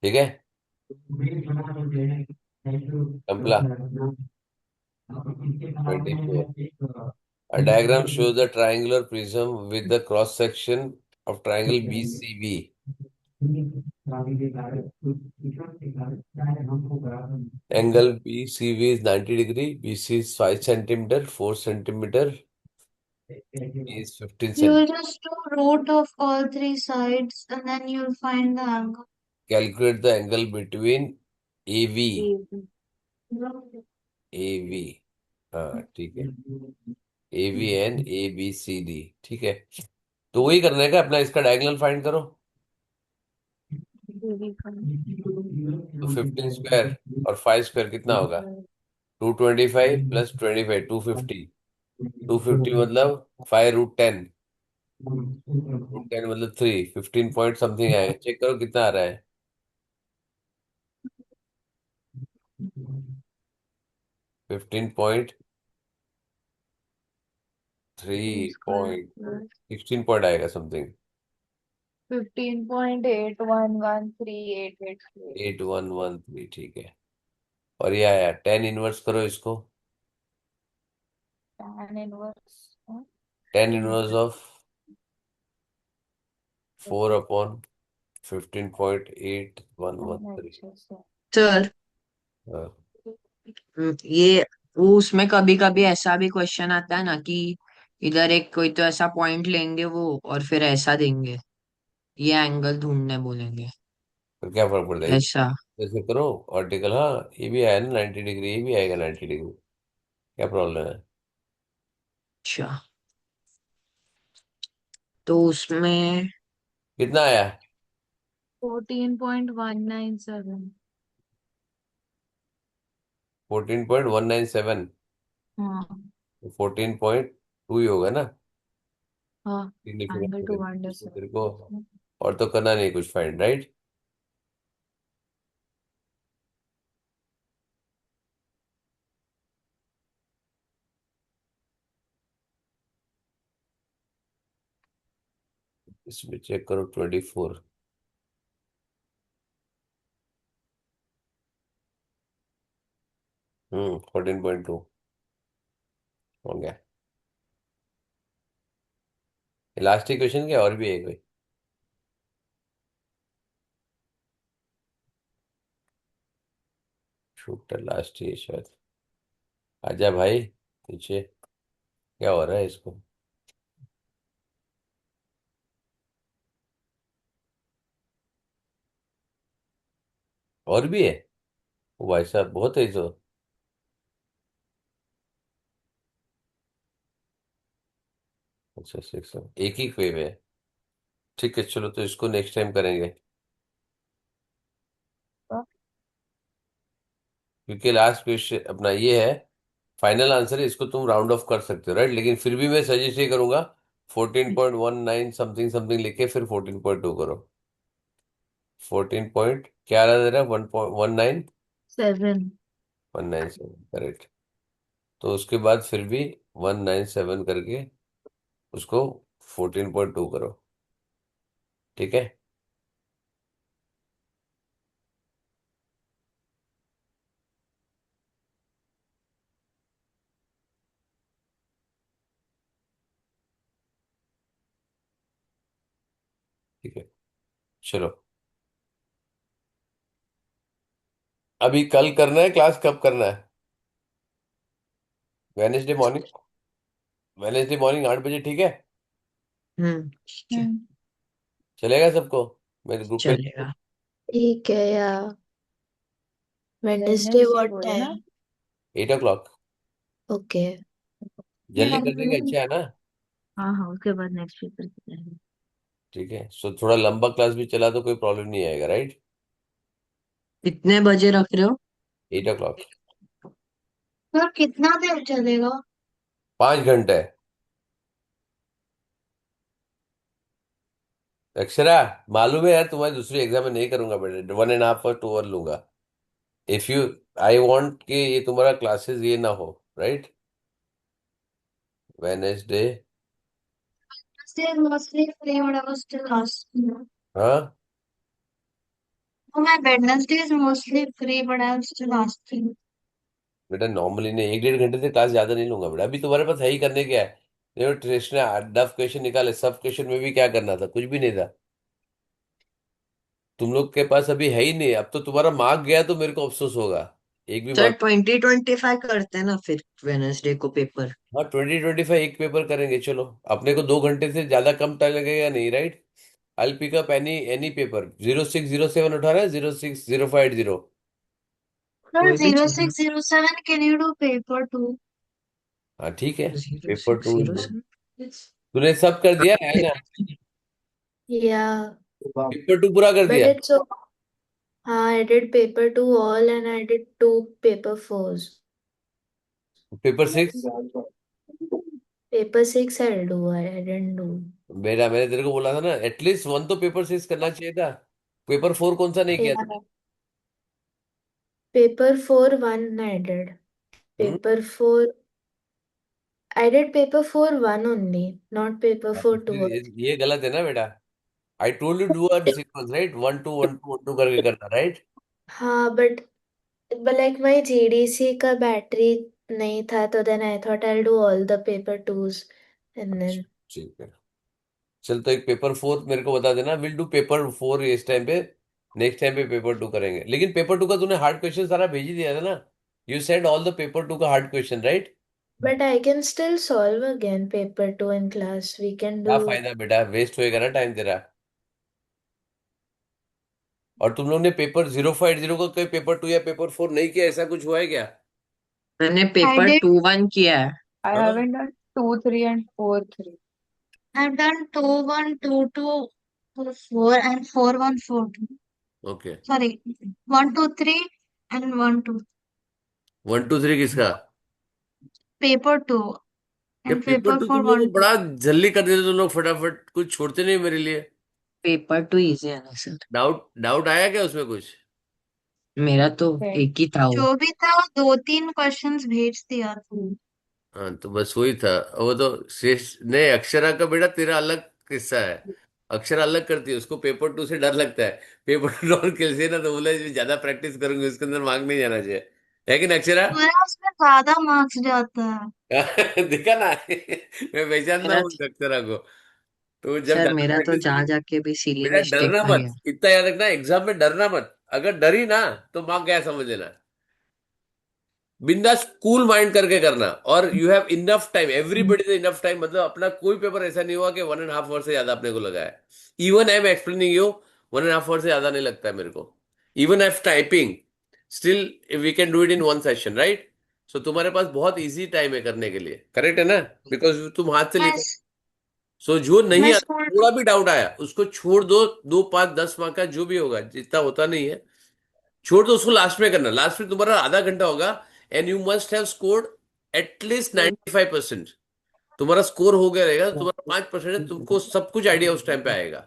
ठीक है, कंपला। 24। A diagram shows the triangular prism with the cross section of triangle BCB. Angle BCB is 90 degree. BC is 5 centimeter. 4 centimeter. E is 15 You will centimeter. just do root of all three sides and then you'll find the angle. Calculate the angle between AV. AV, हाँ ठीक है। AV and ABCD, ठीक है। तो वही करना है क्या अपना, इसका डायगोनल फाइंड करो। तो 15 स्क्वायर और 5 स्क्वायर कितना होगा? 225 प्लस 25, 250। 250 मतलब 5√10। √10 मतलब 3, 15 पॉइंट समथिंग आएगा। चेक करो कितना आ रहा है। 15.3 पॉइंट, 16 पॉइंट आएगा समथिंग। 15.811388। 8113, ठीक है। और ये आया 10 इनवर्स, करो इसको। tan inverse 10 inverse of 4/15.813। Sir, हाँ। ये वो उसमें कभी कभी ऐसा भी क्वेश्चन आता है ना कि इधर एक कोई तो ऐसा पॉइंट लेंगे वो और फिर ऐसा देंगे, ये एंगल ढूंढने बोलेंगे तो क्या फर्क पड़ता है? ऐसा। जैसे करो आर्टिकल, हाँ ये भी आया ना 90 डिग्री, ये भी आएगा 90 डिग्री। क्या प्रॉब्लम है? अच्छा, तो उसमें कितना आया? 14.197। 14.197। हाँ 14.2 ही होगा ना? हाँ। एंगल टू सिग्निफिकेंट वन इसमें तेरे को डिस्टेंस। और तो करना नहीं कुछ फाइंड, राइट? इसमें चेक करो 24। 14.2 हो गया। लास्ट इक्वेशन क्या और भी है कोई? शूटर लास्ट ही है शायद। आजा भाई पीछे, क्या हो रहा है इसको? और भी है? ओ भाई साहब बहुत है तो। अच्छा 6, एक ही क्वेव है। ठीक है चलो, तो इसको नेक्स्ट टाइम करेंगे, क्योंकि लास्ट क्वेश्चन अपना ये है, फाइनल आंसर है। इसको तुम राउंड ऑफ कर सकते हो राइट, लेकिन फिर भी मैं सजेस्ट ये करूंगा 14.19 समथिंग समथिंग लिख के फिर 14.2 करो। 14 पॉइंट क्या रहा दे रहा है, 1.19। 7. 197 करेक्ट। तो उसके बाद फिर भी 197 करके उसको 14.2 करो। ठीक है। ठीक है चलो। अभी कल करना है क्लास, कब करना है? Wednesday morning. वेनेसडे मॉर्निंग 8 बजे, ठीक है। ठीक है। चलेगा सबको? मेरे ग्रुप पे लिखो। चलेगा। ठीक है यार। वेडनेसडे वेडनेसडे व्हाट बोले ना? टाइम? 8 o'clock। ओके। जल्दी कर देंगे, अच्छा है ना? हाँ हाँ, उसके बाद नेक्स्ट पेपर की तैयारी। ठीक है, सो थोड़ा लंबा क्लास भी चला तो कोई प्रॉब्लम नहीं आएगा राइट। कितने बजे रख रहे हो? 8 o'clock। सर कितना देर चलेगा? 5 घंटे। अक्षरा, मालूम है यार तुम्हारी दूसरी एग्जाम में नहीं करूंगा बेटे, 1.5 और 2 और लूंगा। इफ यू, आई वांट कि ये तुम्हारा क्लासेस ये ना हो right. Wednesday. Wednesday is mostly free, but I was still asking. हाँ Oh, my Wednesday is mostly free, but I'm still asking. बेटा, नॉर्मली नहीं, 1-1.5 घंटे से क्लास ज्यादा नहीं लूंगा बेटा। अभी तुम्हारे पास है ही करने क्या है? देखो ट्रेस ने 10 क्वेश्चन निकाले, सब क्वेश्चन में भी क्या करना था, कुछ भी नहीं था। तुम लोग के पास अभी है ही नहीं, अब तो तुम्हारा मार्क गया तो मेरे को अफसोस होगा। एक भी सर मार्क। 2025 करते हैं ना फिर वेनसडे को पेपर। हाँ 20-25 एक पेपर करेंगे चलो। अपने को 2 घंटे से ज्यादा कम टाइम लगेगा नहीं right. I pick up any any paper. 0607 उठा रहा है, 060580। Sir, कोई भी zero चलेगा। six zero seven. Can you do paper two? हाँ ठीक है। Zero paper six two zero लो। सेवन तूने सब कर दिया है ना? या पेपर टू पूरा कर बट दिया? इट्स हाँ, I did paper 2 all and I did 2 paper 4s. Paper 6? Paper 6 I'll do. I didn't do. मेरा, मैंने तेरे को बोला था ना एटलीस्ट वन तो पेपर 6 करना चाहिए था। पेपर 4 कौन सा नहीं किया Yeah, तूने? paper 4 1 I did. Hmm? Paper 4 I did paper 4 1 only, not paper हाँ, तो 4 फिर 2. ये गलत है ना बेटा। I told you do a sequence right, 1 2 1 2 1 2 करके करना राइट। हाँ, but like my GDC का battery नहीं था, तो then I thought I'll do all the paper 2s and अच्छा then ठीक है। चल तो एक पेपर 4 मेरे को बता देना, विल डू पेपर 4 इस टाइम पे। नेक्स्ट टाइम पे पेपर 2 करेंगे, लेकिन पेपर 2 का तूने हार्ड क्वेश्चन सारा भेज ही दिया था ना। You send all the paper 2 का hard question right. but I can still solve again paper 2 in class. We can क्या do. फायदा बेटा, वेस्ट होएगा ना टाइम तेरा। और तुम लोग ने पेपर 0580 का कोई पेपर 2 या पेपर 4 नहीं किया, ऐसा कुछ हुआ है क्या? मैंने I पेपर did. 2 1 किया है। I हाँ haven't done 2, 3 and 4, 3. I've done 2 1 2 2 4 and 4 1 4 2. Okay. Sorry, 1 2 3 and 1 2. 1 2 3 किसका? Paper 2 ये and paper paper two four तुम लोग को one two. बड़ा जल्दी कर देते तुम लोग, फटाफट कुछ छोड़ते नहीं मेरे लिए। पेपर 2 इजी है ना सर? डाउट डाउट आया क्या उसमें कुछ? मेरा तो Okay. एक ही था वो। जो भी था 2 3 क्वेश्चंस भेज दिया था। हाँ तो बस वही था। वो तो शेष नहीं, अक्षरा का बेटा तेरा अलग किस्सा है। अक्षर अलग करती है, उसको पेपर टू से डर लगता है। पेपर टू और खेलती है ना, तो बोले ज्यादा प्रैक्टिस करूंगी, उसके अंदर मार्क नहीं जाना चाहिए। है कि ना अक्षरा? मेरा उसमें ज्यादा मार्क्स जाता है। दिखा ना। मैं पहचानता मेरा हूँ उस अक्षरा को। तो जब सर, ज्यादा मेरा तो प्रैक्टिस जा करेगी। जाके भी सिली बेटा मिस्टेक डरना का ही मत, है। इतना याद रखना, एग्जाम में डरना मत। अगर डरी ना तो मार्क गया समझ लेना। बिंदास कूल माइंड करके करना। और you have enough time, everybody is enough time, मतलब अपना कोई पेपर ऐसा नहीं हुआ कि 1.5 आवर से ज्यादा अपने को लगा है। Even I am explaining you, 1.5 hour से ज्यादा नहीं लगता है मेरे को। Even I typing, still we can do it in 1 session, right? So तुम्हारे पास बहुत इजी टाइम है करने के लिए, करेक्ट है ना? बिकॉज तुम हाथ से मैं लिखो। सो जो नहीं मैं आता, स्कूल थोड़ा भी डाउट आया उसको छोड़ दो। 2, 5, 10 मार्क का जो भी होगा, जितना होता नहीं है, छोड़ दो, उसको लास्ट में करना। लास्ट में तुम्हारा आधा घंटा होगा। And you must have scored at least 95%। तुम्हारा स्कोर हो गया रहेगा तो तुम्हारा 5% है, तुमको सब कुछ आइडिया उस टाइम पे आएगा।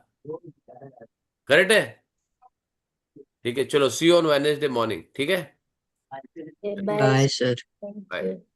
करेक्ट है? ठीक है, चलो सी ऑन वेडनेसडे मॉर्निंग, ठीक है? Bye bye sir. Sir. Thank bye. You.